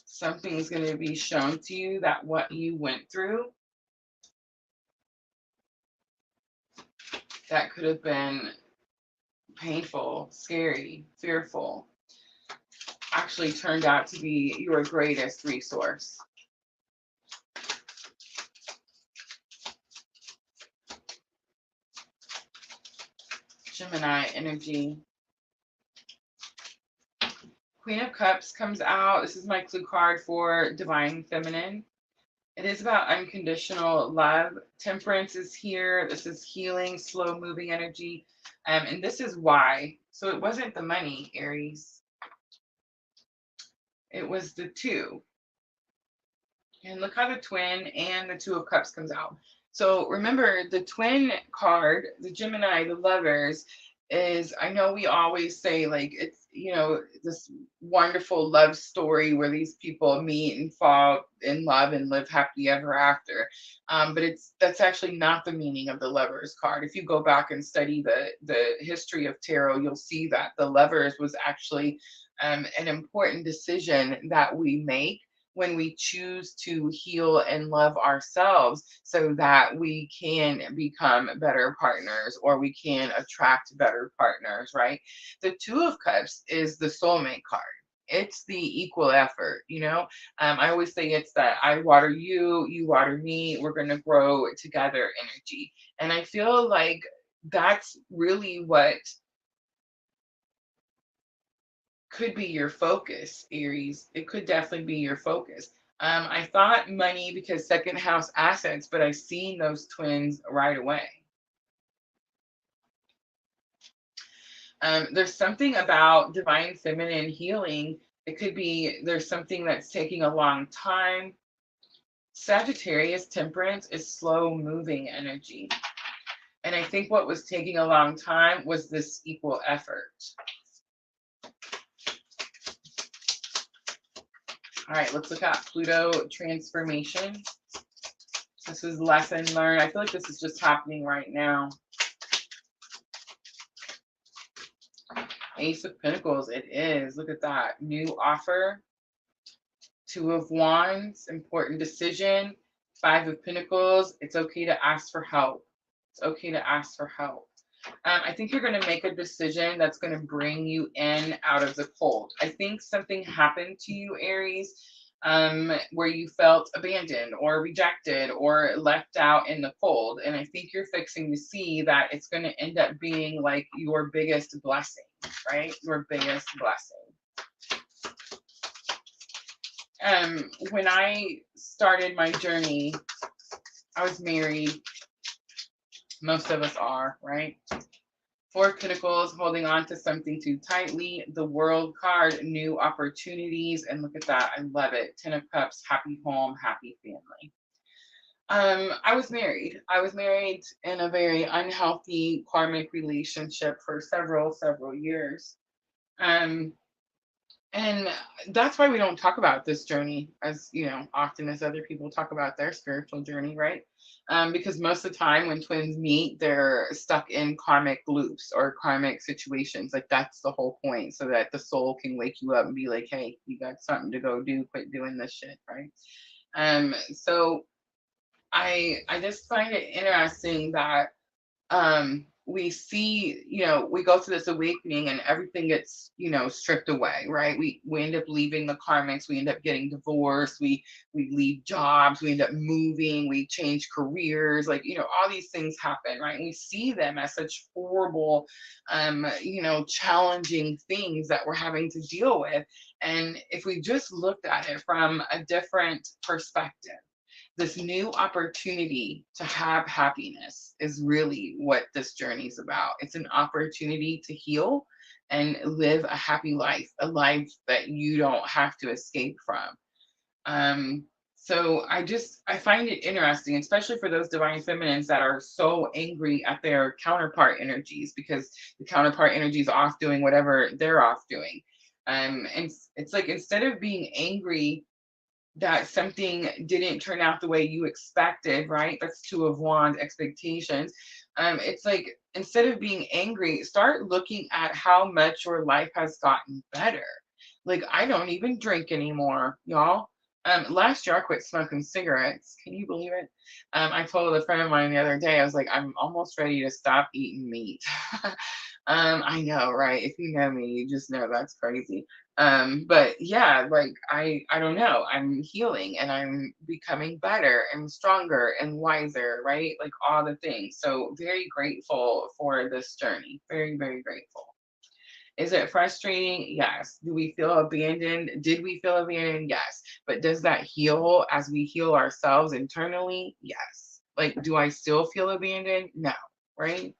Something's going to be shown to you that what you went through that could have been painful, scary, fearful, actually turned out to be your greatest resource. Gemini energy. Queen of Cups comes out. This is my clue card for Divine Feminine. It is about unconditional love. Temperance is here. This is healing, slow moving energy. And this is why. So it wasn't the money, Aries. It was the two. And look how the twin and the two of cups comes out. So remember the twin card, the Gemini, the lovers, is, I know we always say like it's, this wonderful love story where these people meet and fall in love and live happily ever after. But that's actually not the meaning of the lovers card. If you go back and study the history of tarot, you'll see that the lovers was actually an important decision that we make when we choose to heal and love ourselves so that we can become better partners or we can attract better partners, right? The Two of Cups is the soulmate card. It's the equal effort, I always say it's that I water you, you water me, we're going to grow together energy. And I feel like that's really what could be your focus, Aries. It could definitely be your focus. I thought money because second house assets, but I've seen those twins right away. There's something about divine feminine healing. It could be there's something that's taking a long time. Sagittarius temperance is slow moving energy. And I think what was taking a long time was this equal effort. All right, let's look at Pluto transformation. This is lesson learned. I feel like this is just happening right now. Ace of Pentacles, it is. Look at that. New offer. Two of Wands, important decision. Five of Pentacles, it's okay to ask for help. It's okay to ask for help. I think you're going to make a decision that's going to bring you in out of the cold. I think something happened to you, Aries, where you felt abandoned or rejected or left out in the cold. And I think you're fixing to see that it's going to end up being like your biggest blessing, right? Your biggest blessing. When I started my journey, I was married. Most of us are, right? Four of Pentacles, holding on to something too tightly. The World card, new opportunities. And look at that. I love it. Ten of Cups, happy home, happy family. I was married. I was married in a very unhealthy karmic relationship for several years. And that's why we don't talk about this journey as, often as other people talk about their spiritual journey, right? Because most of the time when twins meet, they're stuck in karmic loops or karmic situations. Like that's the whole point, so that the soul can wake you up and be like, hey, you got something to go do, quit doing this shit, right? So I just find it interesting that we see, we go through this awakening and everything gets, stripped away, right? We end up leaving the karmics, we end up getting divorced, we leave jobs, we end up moving, we change careers, like, all these things happen, right? And we see them as such horrible, challenging things that we're having to deal with. And if we just looked at it from a different perspective, this new opportunity to have happiness is really what this journey is about. It's an opportunity to heal and live a happy life, a life that you don't have to escape from. So I find it interesting, especially for those divine feminines that are so angry at their counterpart energies because the counterpart energy is off doing whatever they're off doing. And it's like, instead of being angry that something didn't turn out the way you expected, right? That's Two of Wands, expectations. It's like, instead of being angry, start looking at how much your life has gotten better. Like, I don't even drink anymore, y'all. Last year I quit smoking cigarettes. Can you believe it? I told a friend of mine the other day, I was like, I'm almost ready to stop eating meat. I know, right? If you know me, you just know that's crazy. But yeah, like I don't know. I'm healing and I'm becoming better and stronger and wiser, right? Like all the things. So very grateful for this journey. Very, very grateful. Is it frustrating? Yes. Do we feel abandoned? Did we feel abandoned? Yes. But does that heal as we heal ourselves internally? Yes. Like, do I still feel abandoned? No. Right?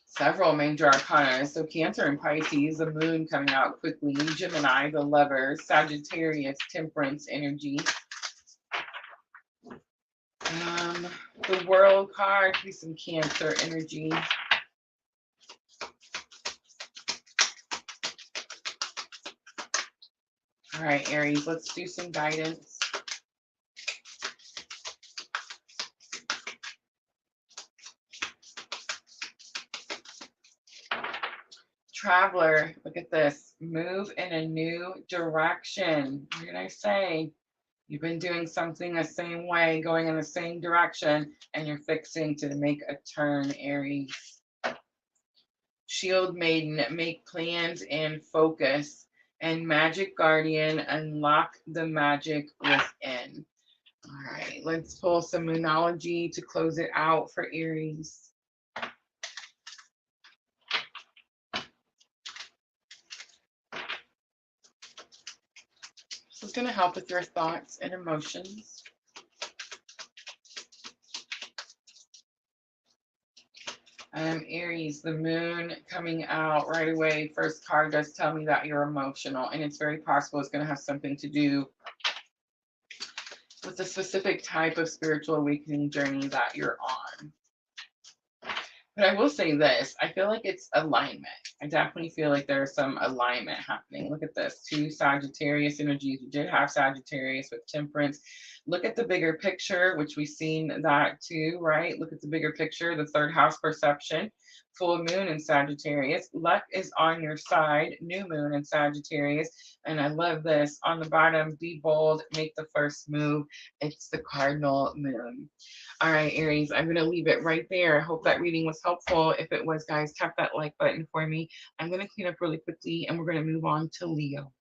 Several major arcana. So Cancer and Pisces, the moon coming out quickly. Gemini, the lovers. Sagittarius, temperance energy. The world card, be some Cancer energy. All right, Aries, let's do some guidance. Traveler, look at this. Move in a new direction. What did I say? You've been doing something the same way, going in the same direction, and you're fixing to make a turn, Aries. Shield Maiden, make plans and focus. And Magic Guardian, unlock the magic within. All right, let's pull some Moonology to close it out for Aries. This is going to help with your thoughts and emotions. Aries, the moon coming out right away. First card does tell me that you're emotional, and it's very possible it's going to have something to do with the specific type of spiritual awakening journey that you're on. But I will say this, I feel like it's alignment. I definitely feel like there's some alignment happening. Look at this, 2 Sagittarius energies. We did have Sagittarius with temperance. Look at the bigger picture, which we've seen that too, right? Look at the bigger picture, the 3rd house perception. Full moon in Sagittarius. Luck is on your side. New moon in Sagittarius. And I love this. On the bottom, be bold, make the first move. It's the cardinal moon. All right, Aries, I'm going to leave it right there. I hope that reading was helpful. If it was, guys, tap that like button for me. I'm going to clean up really quickly, and we're going to move on to Leo.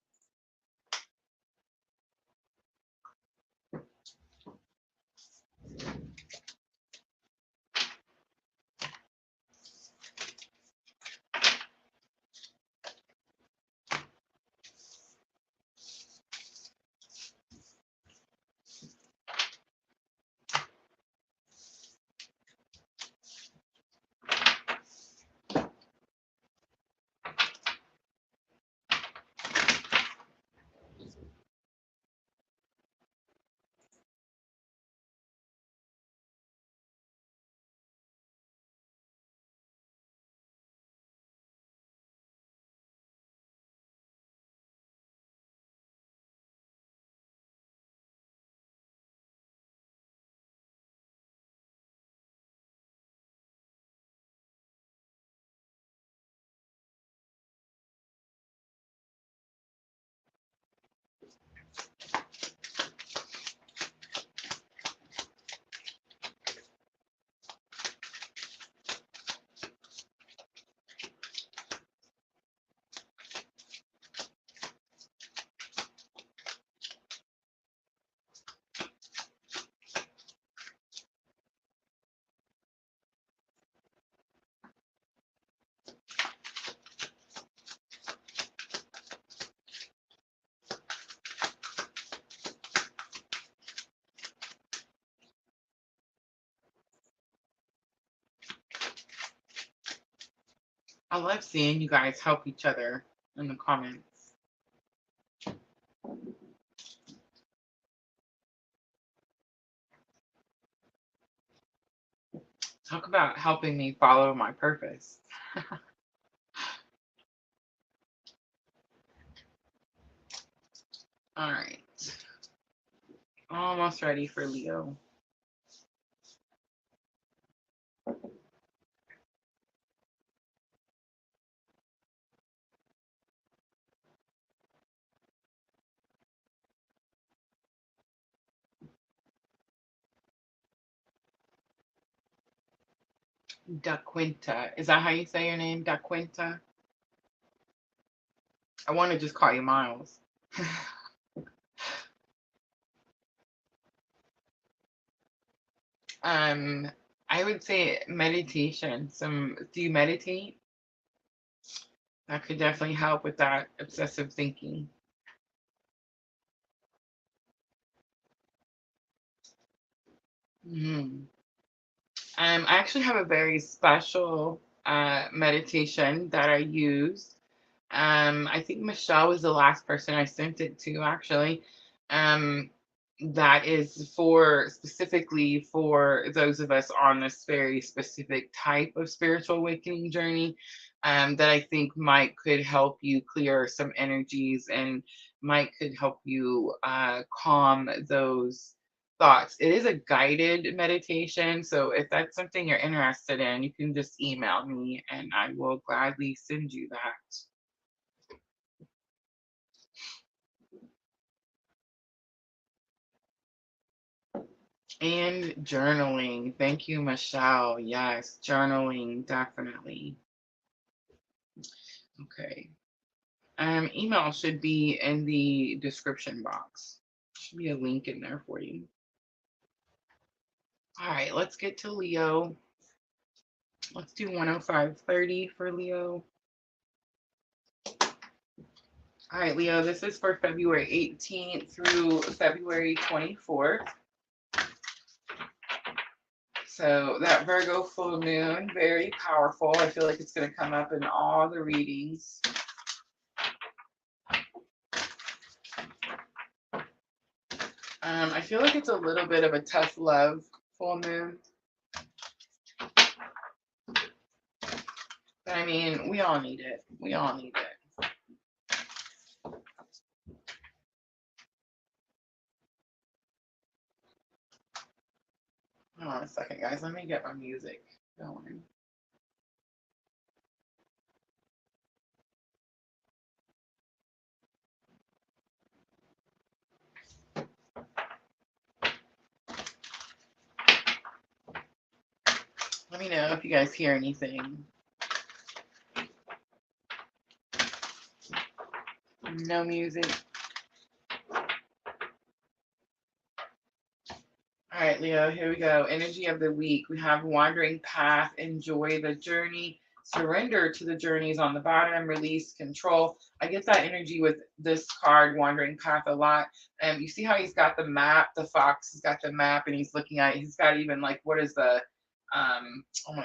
I love seeing you guys help each other in the comments. Talk about helping me follow my purpose. All right. Almost ready for Leo. Da Quinta. Is that how you say your name? Da Quinta? I want to just call you Miles. Um, I would say meditation. Do you meditate? That could definitely help with that obsessive thinking. Mhm. I actually have a very special meditation that I use. I think Michelle was the last person I sent it to, actually. Um, that is for specifically for those of us on this very specific type of spiritual awakening journey. That I think might could help you clear some energies and might could help you calm those thoughts. It is a guided meditation, so if that's something you're interested in, you can just email me and I will gladly send you that. And journaling. Thank you, Michelle. Yes, journaling, definitely. Okay. Email should be in the description box. Should be a link in there for you. All right, let's get to Leo. Let's do 10530 for Leo. All right, Leo, this is for February 18th through February 24th. So that Virgo full moon, very powerful. I feel like it's going to come up in all the readings. I feel like it's a little bit of a tough love full moon. But I mean, we all need it. We all need it. Hold on a second, guys. Let me get my music going. Let me know if you guys hear anything. No music. All right, Leo, here we go. Energy of the week. We have wandering path, enjoy the journey, surrender to the journeys on the bottom, release control. I get that energy with this card, wandering path, a lot. And you see how he's got the map, the fox has got the map and he's looking at it. He's got even like, what is the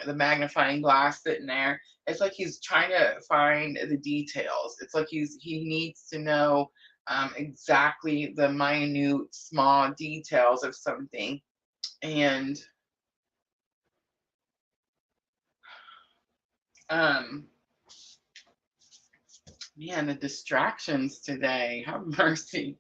magnifying glass sitting there. It's like he's trying to find the details. It's like he needs to know exactly the minute, small details of something. And um, man, the distractions today, have mercy.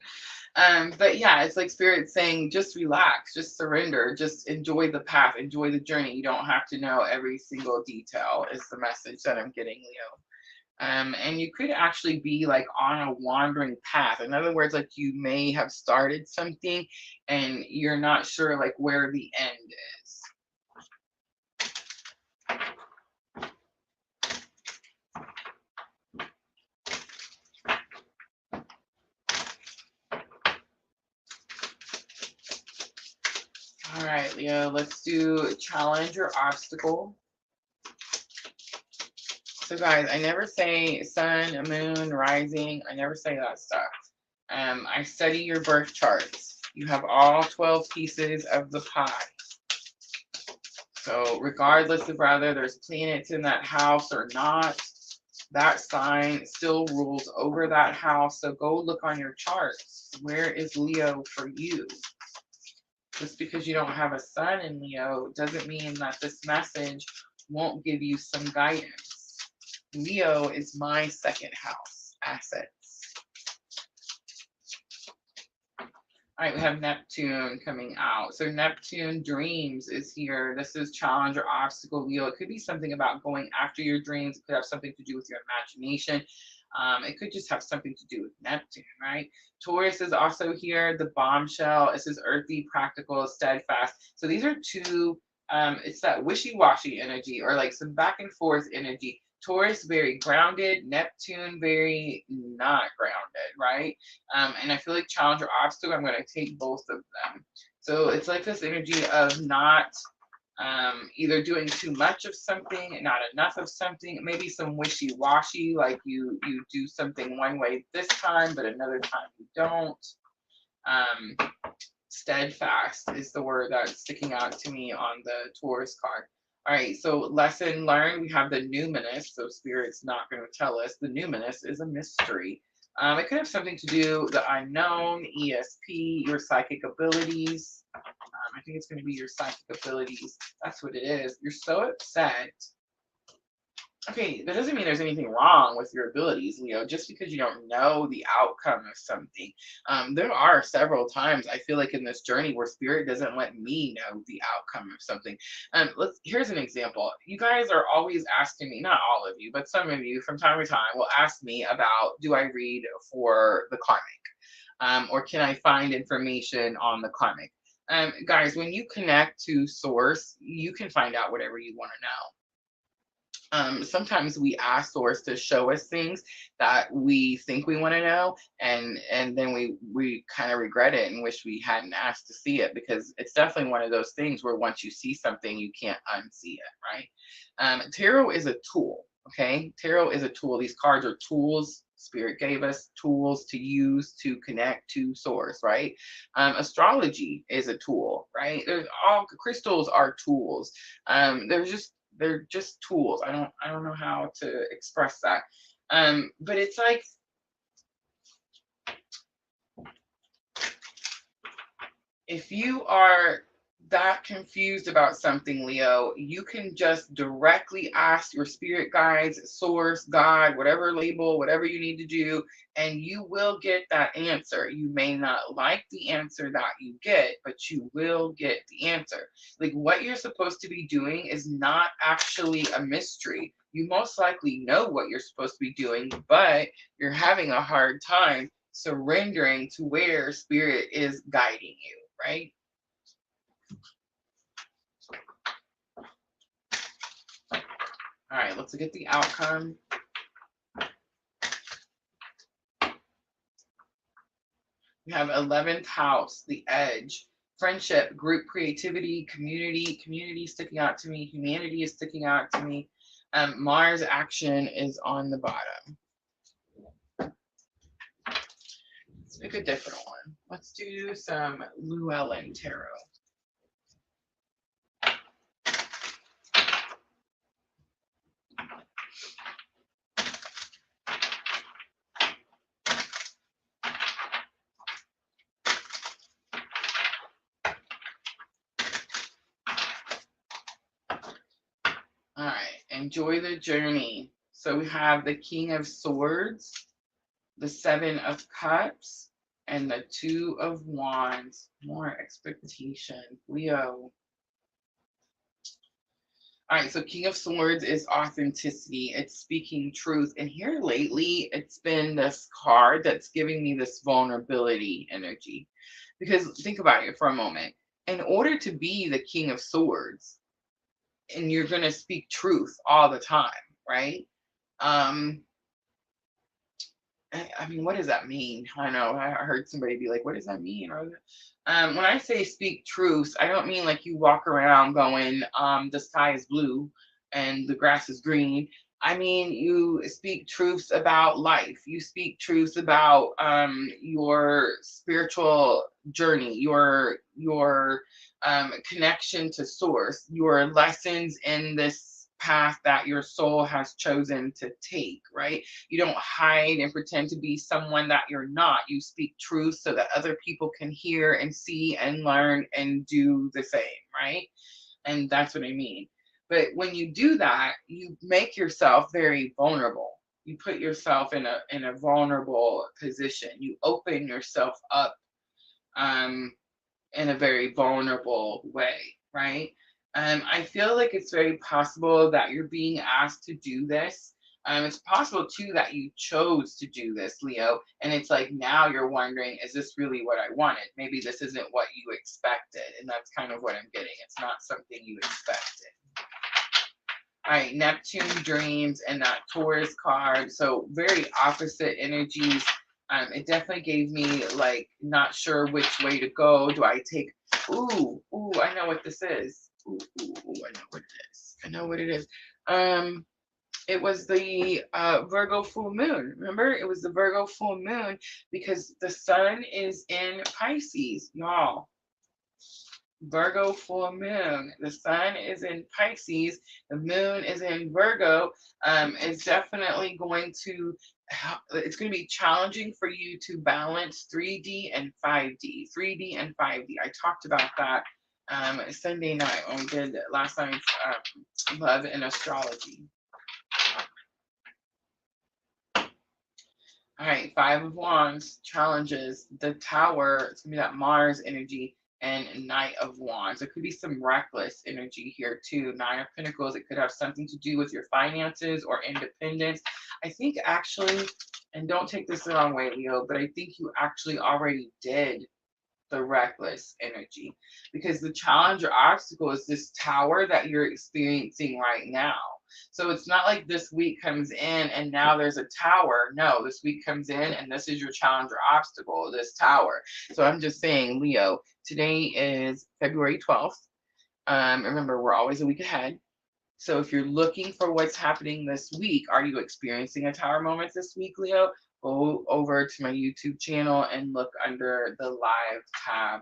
But yeah, it's like spirit saying, just relax, just surrender, just enjoy the path, enjoy the journey. You don't have to know every single detail, is the message that I'm getting, Leo. And you could actually be like on a wandering path. In other words, like you may have started something and you're not sure like where the end is. All right, Leo, let's do challenge or obstacle. So guys, I never say sun, moon, rising. I never say that stuff. I study your birth charts. You have all 12 pieces of the pie. So regardless of whether there's planets in that house or not, that sign still rules over that house. So go look on your charts. Where is Leo for you? Just because you don't have a sun in Leo doesn't mean that this message won't give you some guidance. Leo is my second house, assets. All right, we have Neptune coming out. So Neptune dreams is here. This is challenge or obstacle, Leo. It could be something about going after your dreams. It could have something to do with your imagination. It could just have something to do with Neptune, right? Taurus is also here. The bombshell. This is earthy, practical, steadfast. So these are two, it's that wishy-washy energy or like some back and forth energy. Taurus, very grounded. Neptune, very not grounded, right? And I feel like challenge or obstacle, I'm going to take both of them. So it's like this energy of not either doing too much of something, not enough of something, maybe some wishy-washy, like you do something one way this time, but another time you don't. Steadfast is the word that's sticking out to me on the Taurus card. All right, so lesson learned, we have the numinous, so Spirit's not going to tell us. The numinous is a mystery. It could have something to do the unknown, ESP, your psychic abilities. I think it's going to be your psychic abilities. That's what it is. You're so upset. Okay, that doesn't mean there's anything wrong with your abilities, Leo, just because you don't know the outcome of something. There are several times I feel like in this journey where Spirit doesn't let me know the outcome of something. Here's an example. You guys are always asking me, not all of you, but some of you from time to time will ask me about, do I read for the karmic? Or can I find information on the karmic? Guys, when you connect to source, you can find out whatever you want to know. Sometimes we ask source to show us things that we think we want to know, and then we kind of regret it and wish we hadn't asked to see it, because it's definitely one of those things where once you see something, you can't unsee it, right? Tarot is a tool, okay? Tarot is a tool. These cards are tools. Spirit gave us tools to use to connect to source, right? Astrology is a tool, right? There's all crystals are tools. They're just tools. I don't know how to express that. But it's like, if you are that confused about something, Leo, you can just directly ask your spirit guides, source, God, whatever label, whatever you need to do, and you will get that answer. You may not like the answer that you get, but you will get the answer. Like, what you're supposed to be doing is not actually a mystery. You most likely know what you're supposed to be doing, but you're having a hard time surrendering to where Spirit is guiding you, right? All right, let's look at the outcome. We have 11th house, the edge, friendship, group creativity, community sticking out to me, humanity is sticking out to me. Mars action is on the bottom. Let's pick a different one. Let's do some Llewellyn tarot. All right, enjoy the journey. So we have the King of Swords, the Seven of Cups, and the Two of Wands. More expectation, Leo. All right, so King of Swords is authenticity. It's speaking truth. And here lately, it's been this card that's giving me this vulnerability energy. Because think about it for a moment. In order to be the King of Swords, and you're going to speak truth all the time, right? I mean, what does that mean? I know I heard somebody be like, what does that mean? Or when I say speak truth, I don't mean like you walk around going, the sky is blue and the grass is green. I mean, you speak truths about life. You speak truths about your spiritual journey, your connection to source, your lessons in this path that your soul has chosen to take, right? You don't hide and pretend to be someone that you're not. You speak truth so that other people can hear and see and learn and do the same, right? And that's what I mean. But when you do that, you make yourself very vulnerable. You put yourself in a vulnerable position. You open yourself up in a very vulnerable way, right? I feel like it's very possible that you're being asked to do this. It's possible too that you chose to do this, Leo, and it's like now you're wondering, is this really what I wanted? Maybe this isn't what you expected, and that's kind of what I'm getting. It's not something you expected. All right, Neptune dreams and that Taurus card. So very opposite energies. It definitely gave me like not sure which way to go. Do I take Ooh, I know what this is. I know what it is. I know what it is. Um, it was the Virgo full moon. Remember, it was the Virgo full moon because the sun is in Pisces, y'all. Virgo full moon. The sun is in Pisces. The moon is in Virgo. It's definitely going to. It's going to be challenging for you to balance 3D and 5D. 3D and 5D. I talked about that Sunday night when we did last night's love and astrology. All right, Five of Wands challenges the Tower. It's gonna be that Mars energy and Knight of Wands. There could be some reckless energy here too. Nine of Pentacles. It could have something to do with your finances or independence. I think actually, and don't take this the wrong way, Leo, but I think you actually already did the reckless energy because the challenge or obstacle is this tower that you're experiencing right now. So it's not like this week comes in and now there's a tower. No, this week comes in and this is your challenge or obstacle, this tower. So I'm just saying, Leo, today is February 12th. Remember, we're always a week ahead. So if you're looking for what's happening this week, are you experiencing a tower moment this week, Leo? Go over to my YouTube channel and look under the live tab.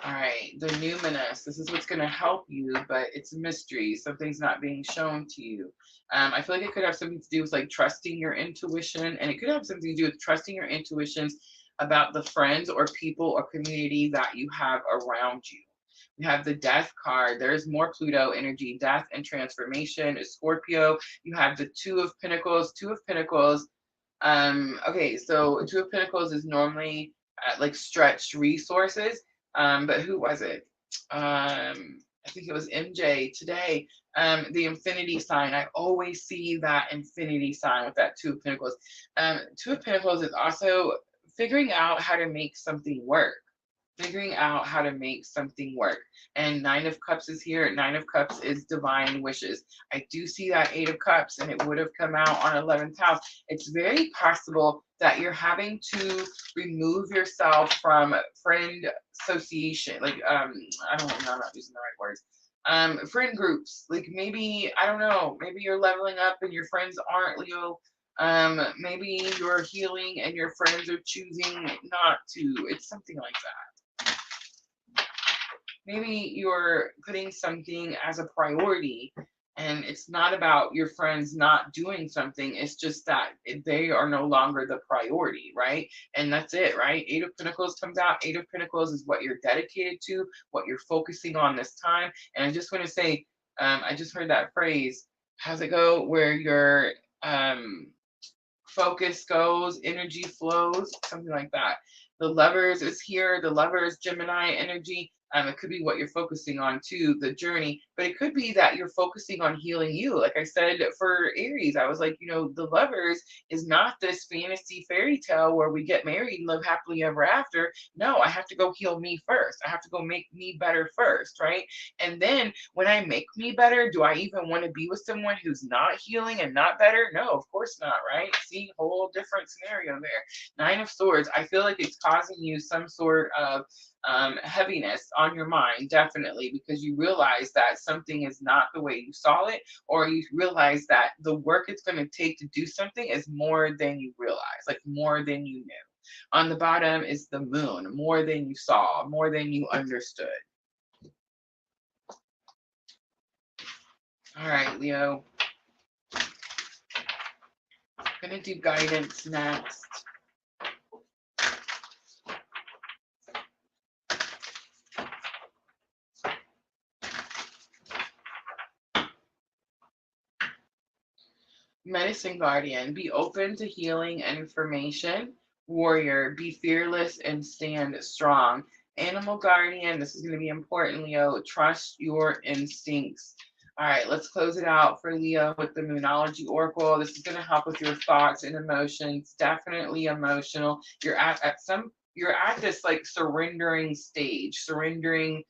All right, the numinous. This is what's going to help you, but it's a mystery. Something's not being shown to you. I feel like it could have something to do with like trusting your intuition, and it could have something to do with trusting your intuitions about the friends or people or community that you have around you. We have the death card. There's more Pluto energy, death and transformation. Is Scorpio. You have the Two of Pentacles. Two of Pentacles. Okay, so Two of Pentacles is normally like stretched resources. But who was it? I think it was MJ today. The infinity sign. I always see that infinity sign with that Two of Pentacles. Two of Pentacles is also figuring out how to make something work. Figuring out how to make something work. And Nine of Cups is here. Nine of Cups is divine wishes. I do see that Eight of Cups, and it would have come out on 11th house. It's very possible that you're having to remove yourself from friend association. Like, I don't know, I'm not using the right words. Friend groups. Like maybe, I don't know, maybe you're leveling up and your friends aren't, Leo. Maybe you're healing and your friends are choosing not to. It's something like that. Maybe you're putting something as a priority and it's not about your friends not doing something. It's just that they are no longer the priority, right? And that's it, right? Eight of Pentacles comes out. Eight of Pentacles is what you're dedicated to, what you're focusing on this time. And I just want to say, I just heard that phrase, how's it go? Where your focus goes, energy flows, something like that. The Lovers is here. The Lovers, Gemini energy. It could be what you're focusing on too, the journey, but it could be that you're focusing on healing you. Like I said for Aries, I was like, you know, the Lovers is not this fantasy fairy tale where we get married and live happily ever after. No, I have to go heal me first. I have to go make me better first, right? And then when I make me better, do I even want to be with someone who's not healing and not better? No, of course not, right? See, whole different scenario there. Nine of Swords, I feel like it's causing you some sort of heaviness on your mind, definitely, because you realize that something is not the way you saw it, or you realize that the work it's going to take to do something is more than you realize, like more than you knew. On the bottom is the Moon, more than you saw, more than you understood. All right, Leo. I'm going to do guidance next. Medicine Guardian, be open to healing and information. Warrior, be fearless and stand strong. Animal Guardian, this is going to be important, Leo. Trust your instincts. All right, let's close it out for Leo with the Moonology Oracle. This is going to help with your thoughts and emotions. Definitely emotional. You're at this like surrendering stage, surrendering.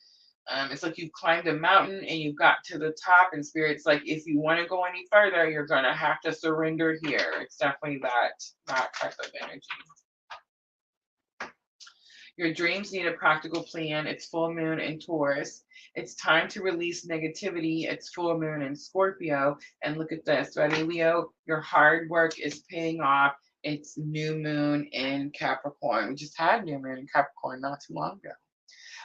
It's like you've climbed a mountain and you've got to the top, and Spirit's like, if you want to go any further, you're going to have to surrender here. It's definitely that type of energy. Your dreams need a practical plan. It's full moon in Taurus. It's time to release negativity. It's full moon in Scorpio. And look at this, ready, Leo? Your hard work is paying off. It's new moon in Capricorn. We just had new moon in Capricorn not too long ago.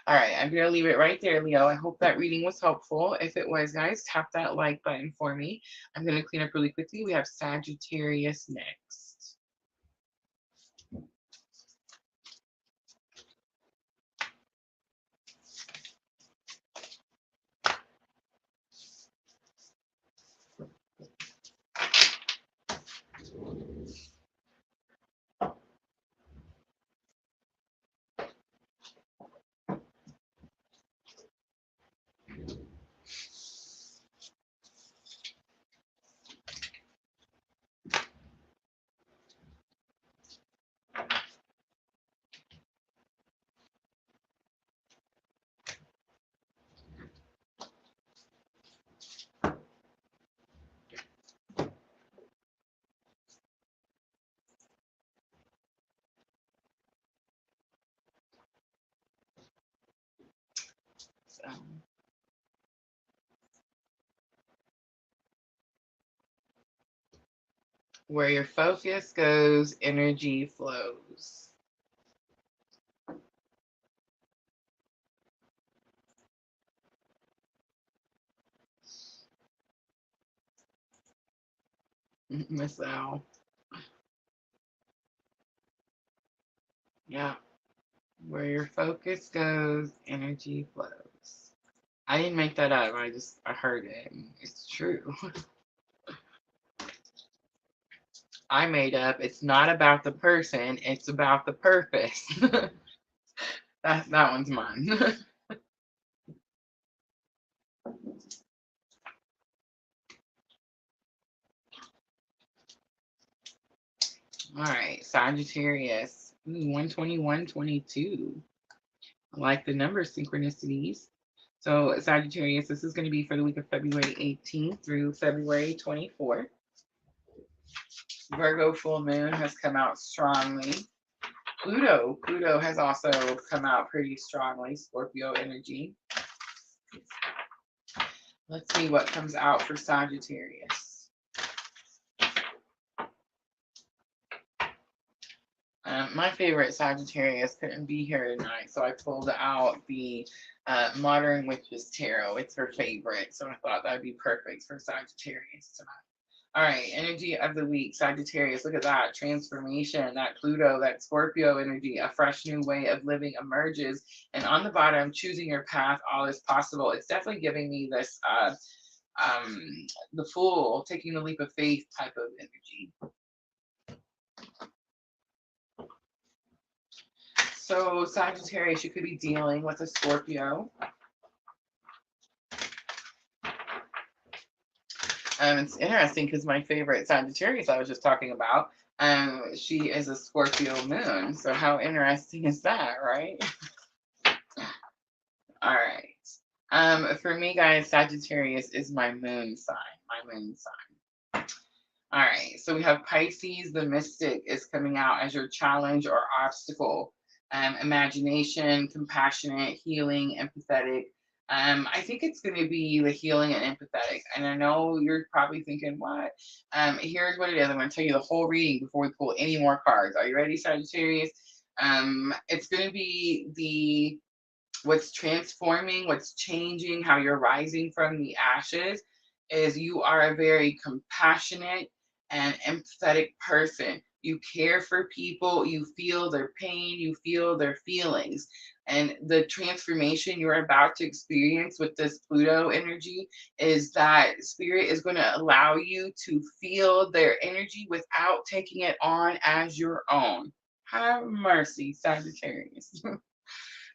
All right, I'm going to leave it right there, Leo. I hope that reading was helpful. If it was, guys, tap that like button for me. I'm going to clean up really quickly. We have Sagittarius next. So, where your focus goes, energy flows. Miss Al. Yeah. Where your focus goes, energy flows. I didn't make that up. I heard it. It's true. I made up. It's not about the person. It's about the purpose. that one's mine. All right, Sagittarius. 121, 22. I like the number synchronicities. So Sagittarius, this is going to be for the week of February 18th through February 24th. Virgo full moon has come out strongly. Pluto has also come out pretty strongly. Scorpio energy. Let's see what comes out for Sagittarius. My favorite Sagittarius couldn't be here tonight, so I pulled out the Modern Witches Tarot. It's her favorite, so I thought that would be perfect for Sagittarius tonight. All right, energy of the week, Sagittarius. Look at that transformation, that Pluto, that Scorpio energy. A fresh new way of living emerges. And on the bottom, choosing your path, all is possible. It's definitely giving me this, the Fool, taking the leap of faith type of energy. So Sagittarius, you could be dealing with a Scorpio. It's interesting because my favorite Sagittarius I was just talking about, she is a Scorpio moon. So how interesting is that, right? All right. For me, guys, Sagittarius is my moon sign. My moon sign. All right. So we have Pisces, the mystic, is coming out as your challenge or obstacle. Imagination, compassionate, healing, empathetic. I think it's going to be the healing and empathetic. And I know you're probably thinking, what? Here's what it is. I'm going to tell you the whole reading before we pull any more cards. Are you ready, Sagittarius? It's going to be what's transforming, what's changing, how you're rising from the ashes is you are a very compassionate and empathetic person. You care for people, you feel their pain, you feel their feelings. And the transformation you're about to experience with this Pluto energy is that spirit is going to allow you to feel their energy without taking it on as your own. Have mercy, Sagittarius.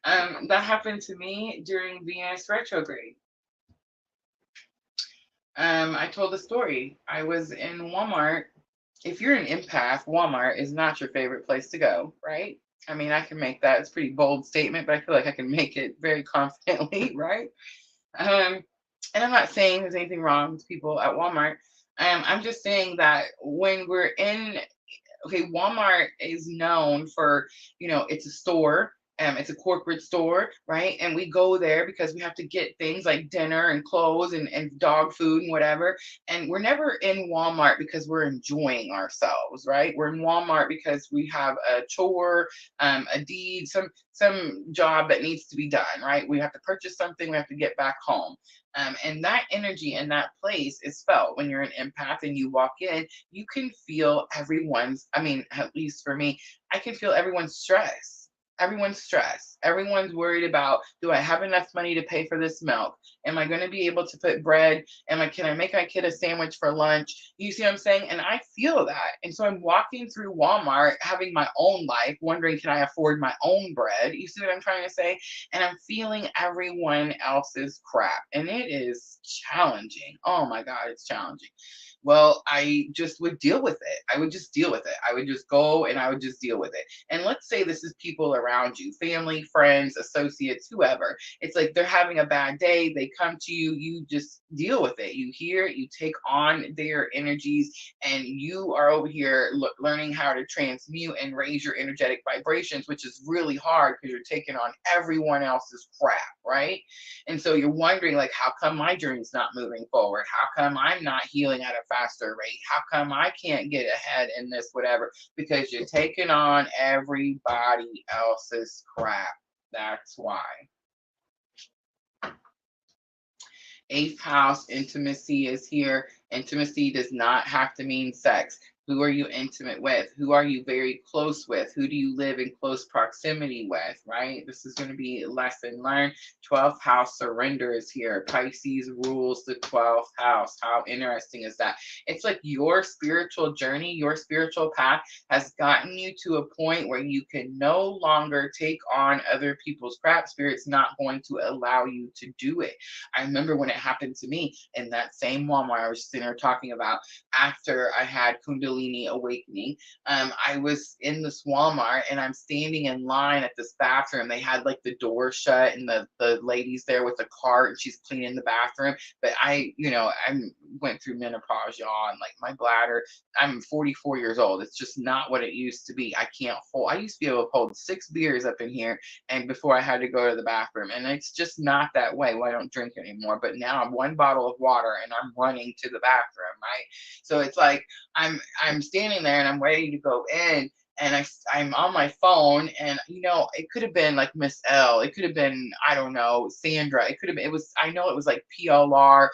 That happened to me during Venus retrograde. I told a story. I was in Walmart. If you're an empath, Walmart is not your favorite place to go, right? I mean, I can make that. It's a pretty bold statement, but I feel like I can make it very confidently, right? And I'm not saying there's anything wrong with people at Walmart. I'm just saying that when we're in, okay, Walmart is known for, it's a store. It's a corporate store, right? And we go there because we have to get things like dinner and clothes and dog food and whatever. And we're never in Walmart because we're enjoying ourselves, right? We're in Walmart because we have a chore, a deed, some job that needs to be done, right? We have to purchase something, we have to get back home. And that energy in that place is felt when you're an empath and you walk in. You can feel everyone's, I mean, at least for me, I can feel everyone's stress. Everyone's stressed. Everyone's worried about, do I have enough money to pay for this milk? Am I going to be able to put bread? Can I make my kid a sandwich for lunch? You see what I'm saying? And I feel that. And so I'm walking through Walmart, having my own life, wondering, can I afford my own bread? You see what I'm trying to say? And I'm feeling everyone else's crap. And it is challenging. Oh my God, it's challenging. Well, I just would deal with it. I would just deal with it. I would just go and I would just deal with it. And let's say this is people around you, family, friends, associates, whoever. It's like they're having a bad day. They come to you, you just deal with it. You hear it, you take on their energies, and you are over here learning how to transmute and raise your energetic vibrations, which is really hard because you're taking on everyone else's crap, right? And so you're wondering, like, how come my journey's not moving forward? How come I'm not healing at a faster rate? How come I can't get ahead in this, whatever? Because you're taking on everybody else's crap. That's why. Eighth house, intimacy is here. Intimacy does not have to mean sex. Who are you intimate with? Who are you very close with? Who do you live in close proximity with, right? This is going to be a lesson learned. 12th house, surrender is here. Pisces rules the 12th house. How interesting is that? It's like your spiritual journey, your spiritual path has gotten you to a point where you can no longer take on other people's crap. Spirit's not going to allow you to do it. I remember when it happened to me in that same Walmart I was sitting there talking about after I had Kundalini awakening. I was in this Walmart and I'm standing in line at this bathroom. They had like the door shut and the lady's there with a cart and she's cleaning the bathroom. But I went through menopause, y'all, and like my bladder, I'm 44 years old. It's just not what it used to be. I can't hold, I used to be able to hold 6 beers up in here and before I had to go to the bathroom. And it's just not that way. Well, I don't drink anymore, but now I'm one bottle of water and I'm running to the bathroom, right? So it's like I'm standing there and I'm ready to go in and I'm on my phone and it could have been like Miss L, it could have been, I don't know, Sandra, it could have been, I know it was like PLR,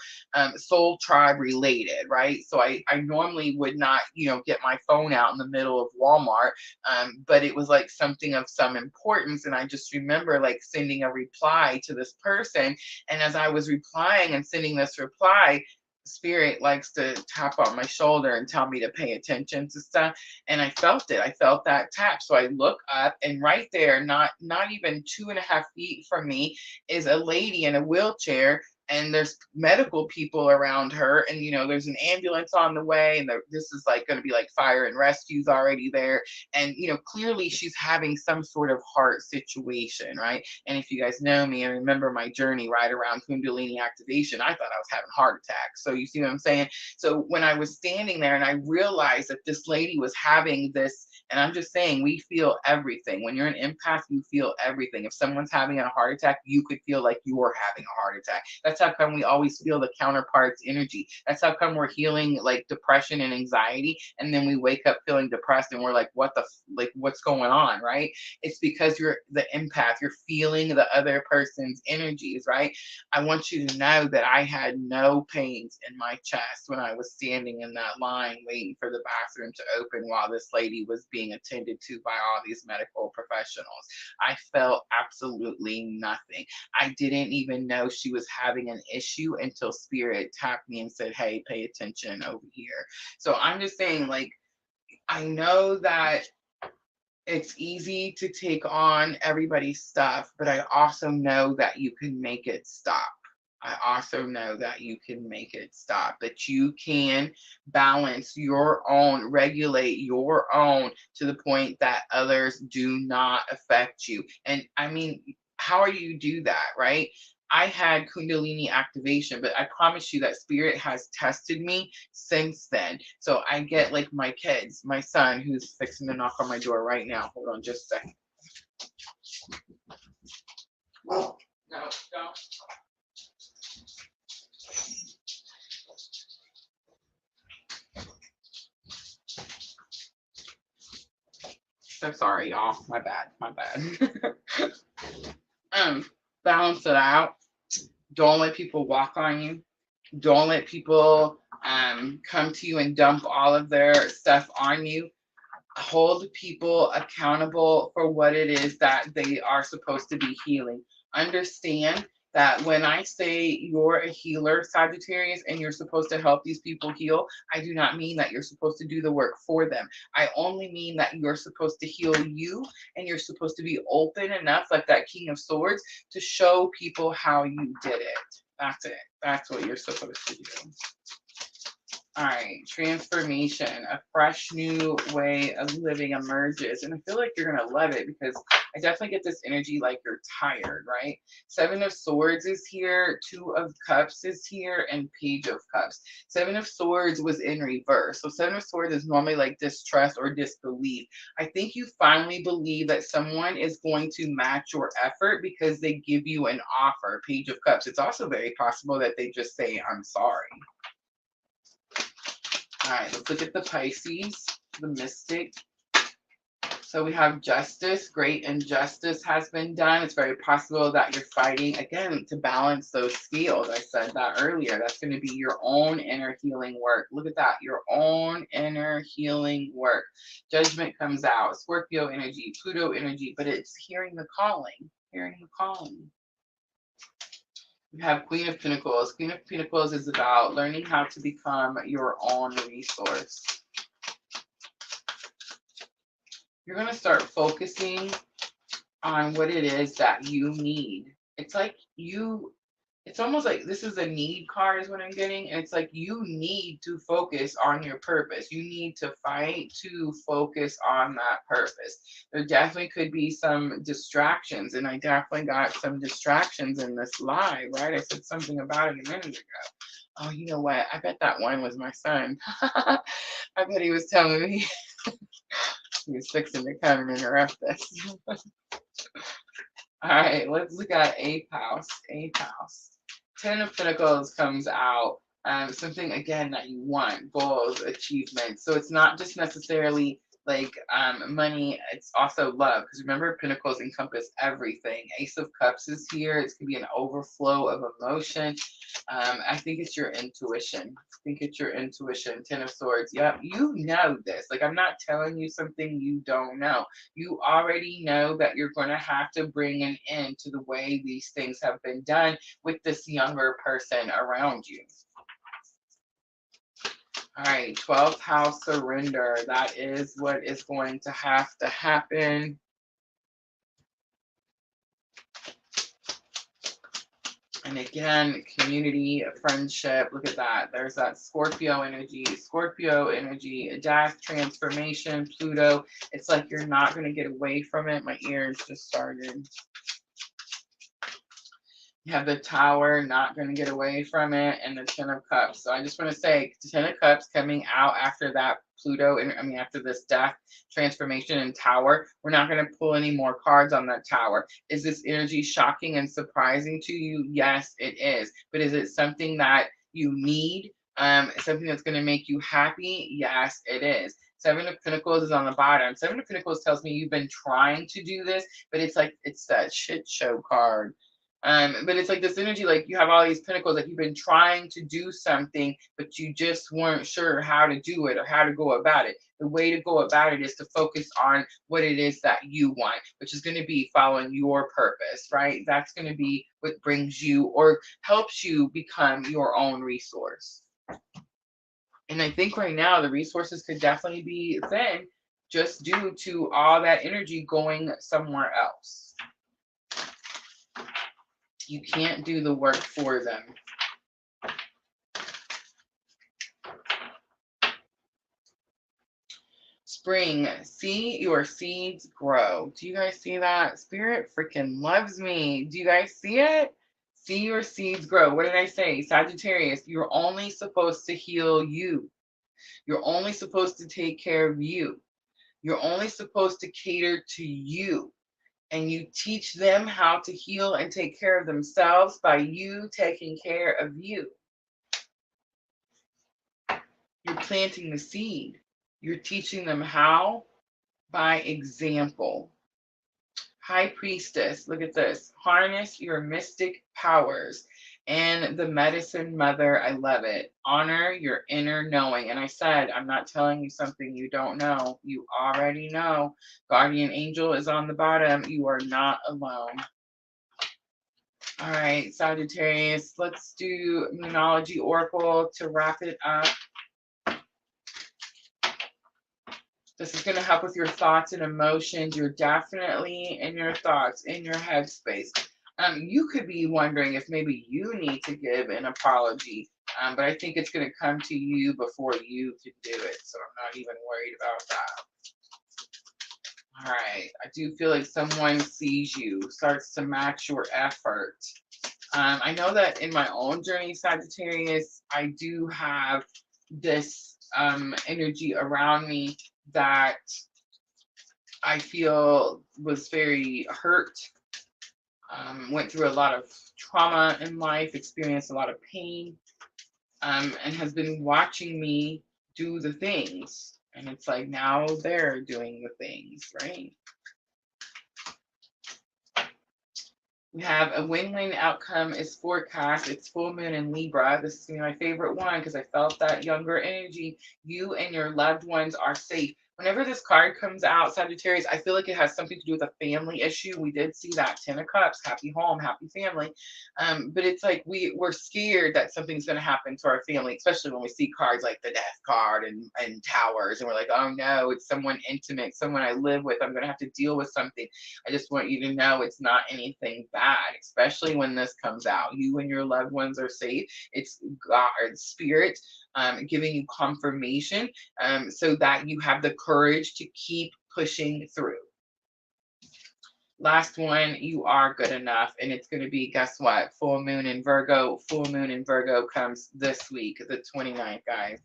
Soul Tribe related, right? So I normally would not get my phone out in the middle of Walmart, but it was like something of some importance. And I just remember like sending a reply to this person. And as I was replying and sending this reply, Spirit likes to tap on my shoulder and tell me to pay attention to stuff. And I felt it. I felt that tap. So I look up and right there, not even 2.5 feet from me, is a lady in a wheelchair and there's medical people around her and there's an ambulance on the way and this is like going to be like fire and rescues already there. And clearly she's having some sort of heart situation, right? And if you guys know me and remember my journey right around Kundalini activation, I thought I was having a heart attack. So you see what I'm saying? So when I was standing there and I realized that this lady was having this, and I'm just saying, we feel everything. When you're an empath, you feel everything. If someone's having a heart attack, you could feel like you're having a heart attack. That's how come we always feel the counterpart's energy. That's how come we're healing like depression and anxiety, and then we wake up feeling depressed and we're like, what's going on, right? It's because you're the empath. You're feeling the other person's energies, right? I want you to know that I had no pains in my chest when I was standing in that line waiting for the bathroom to open while this lady was being attended to by all these medical professionals. I felt absolutely nothing. I didn't even know she was having an issue until Spirit tapped me and said, hey, pay attention over here. So I'm just saying, like, I know that it's easy to take on everybody's stuff, but I also know that you can make it stop. I also know that you can make it stop, that you can balance your own, regulate your own to the point that others do not affect you. And I mean, how do you do that, right? I had Kundalini activation, but I promise you that Spirit has tested me since then. So I get like my kids, my son who's fixing to knock on my door right now. Hold on just a second. No, don't. So sorry, y'all. My bad. My bad. Balance it out. Don't let people walk on you. Don't let people come to you and dump all of their stuff on you. Hold people accountable for what it is that they are supposed to be healing. Understand that when I say you're a healer, Sagittarius, and you're supposed to help these people heal, I do not mean that you're supposed to do the work for them. I only mean that you're supposed to heal you, and you're supposed to be open enough, like that King of Swords, to show people how you did it. That's it. That's what you're supposed to do. All right, transformation, a fresh new way of living emerges. And I feel like you're going to love it because I definitely get this energy like you're tired, right? 7 of Swords is here, 2 of Cups is here, and Page of Cups. 7 of Swords was in reverse. So 7 of Swords is normally like distrust or disbelief. I think you finally believe that someone is going to match your effort because they give you an offer. Page of Cups. It's also very possible that they just say, I'm sorry. All right, let's look at the Pisces, the Mystic. So we have justice. Great injustice has been done. It's very possible that you're fighting, again, to balance those scales. I said that earlier. That's going to be your own inner healing work. Look at that, your own inner healing work. Judgment comes out. Scorpio energy, Pluto energy, but it's hearing the calling, hearing the calling. We have Queen of Pentacles. Queen of Pentacles is about learning how to become your own resource. You're going to start focusing on what it is that you need. It's like it's almost like this is a need card is what I'm getting. And it's like you need to focus on your purpose. You need to fight to focus on that purpose. There definitely could be some distractions. And I definitely got some distractions in this live, right? I said something about it a minute ago. Oh, you know what? I bet that one was my son. I bet he was telling me he was fixing to come and interrupt this. All right, let's look at 8th house. 8th house. 10 of Pentacles comes out. Something, again, that you want. Goals, achievements. So it's not just necessarily like money. It's also love. Because remember, Pentacles encompass everything. Ace of Cups is here. It's going to be an overflow of emotion. I think it's your intuition. I think it's your intuition. 10 of Swords. Yep, you know this. Like, I'm not telling you something you don't know. You already know that you're going to have to bring an end to the way these things have been done with this younger person around you. All right, 12th house surrender. That is what is going to have to happen. And again, community, friendship, look at that. There's that Scorpio energy, death, transformation, Pluto. It's like you're not going to get away from it. My ears just started. You have the Tower, not going to get away from it, and the 10 of Cups. So I just want to say, the 10 of Cups coming out after that Pluto, after this death, transformation, and Tower. We're not going to pull any more cards on that Tower. Is this energy shocking and surprising to you? Yes, it is. But is it something that you need? Something that's going to make you happy? Yes, it is. 7 of Pentacles is on the bottom. 7 of Pentacles tells me you've been trying to do this, but it's like, it's that shit show card. But it's like this energy, like you have all these pentacles, like you've been trying to do something, but you just weren't sure how to do it or how to go about it. The way to go about it is to focus on what it is that you want, which is going to be following your purpose, right? That's going to be what brings you or helps you become your own resource. And I think right now the resources could definitely be thin just due to all that energy going somewhere else. You can't do the work for them. Spring, see your seeds grow. Do you guys see that? Spirit freaking loves me. Do you guys see it? See your seeds grow. What did I say? Sagittarius, you're only supposed to heal you. You're only supposed to take care of you. You're only supposed to cater to you. and you teach them how to heal and take care of themselves by you taking care of you. You're planting the seed. You're teaching them how by example. High Priestess, look at this. Harness your mystic powers. And the Medicine Mother, I love it. Honor your inner knowing. And I said, I'm not telling you something you don't know. You already know. Guardian Angel is on the bottom. You are not alone. All right, Sagittarius, let's do Moonology Oracle to wrap it up. This is going to help with your thoughts and emotions. You're definitely in your thoughts, in your headspace. You could be wondering if maybe you need to give an apology, but I think it's going to come to you before you can do it. So I'm not even worried about that. All right. I do feel like someone sees you, starts to match your effort. I know that in my own journey, Sagittarius, I do have this energy around me that I feel was very hurt, went through a lot of trauma in life, experienced a lot of pain, and has been watching me do the things. And it's like now they're doing the things, right? We have a win-win outcome is forecast. It's full moon in Libra. This is my favorite one because I felt that younger energy. You and your loved ones are safe. Whenever this card comes out, Sagittarius, I feel like it has something to do with a family issue. We did see that 10 of Cups, happy home, happy family. But it's like we're scared that something's going to happen to our family, especially when we see cards like the death card and towers. And we're like, oh no, it's someone intimate, someone I live with. I'm going to have to deal with something. I just want you to know it's not anything bad, especially when this comes out. You and your loved ones are safe. It's God, Spirit, giving you confirmation so that you have the courage to keep pushing through. Last one, you are good enough. And it's going to be, guess what? Full moon in Virgo. Full moon in Virgo comes this week, the 29th, guys.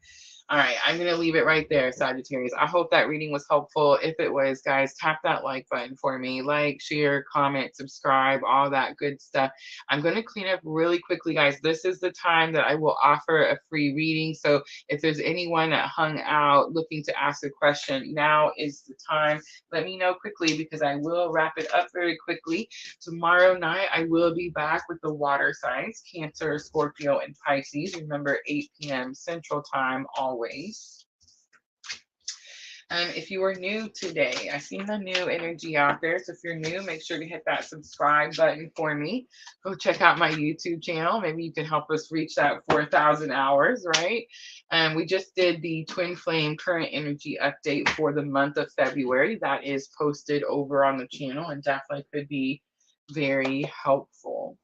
All right, I'm going to leave it right there, Sagittarius. I hope that reading was helpful. If it was, guys, tap that like button for me. Like, share, comment, subscribe, all that good stuff. I'm going to clean up really quickly, guys. This is the time that I will offer a free reading. So if there's anyone that hung out looking to ask a question, now is the time. Let me know quickly because I will wrap it up very quickly. Tomorrow night, I will be back with the water signs, Cancer, Scorpio, and Pisces. Remember, 8 p.m. Central Time, always. If you are new today, I've seen the new energy out there. So if you're new, make sure to hit that subscribe button for me. Go check out my YouTube channel. Maybe you can help us reach that 4,000 hours, right? We just did the Twin Flame current energy update for the month of February. That is posted over on the channel and definitely could be very helpful.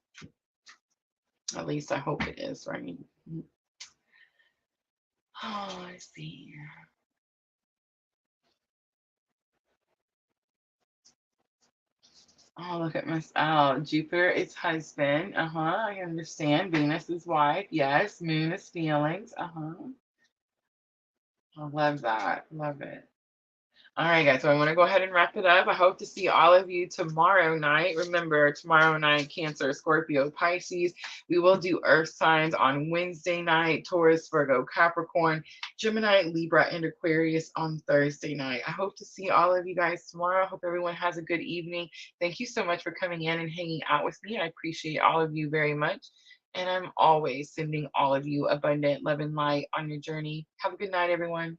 At least I hope it is, right? Oh, I see. Oh, look at my, oh, Jupiter is husband. I understand. Venus is wife. Yes. Moon is feelings. I love that. Love it. All right, guys, so I want to go ahead and wrap it up. I hope to see all of you tomorrow night. Remember, tomorrow night, Cancer, Scorpio, Pisces. We will do Earth signs on Wednesday night, Taurus, Virgo, Capricorn, Gemini, Libra, and Aquarius on Thursday night. I hope to see all of you guys tomorrow. I hope everyone has a good evening. Thank you so much for coming in and hanging out with me. I appreciate all of you very much. And I'm always sending all of you abundant love and light on your journey. Have a good night, everyone.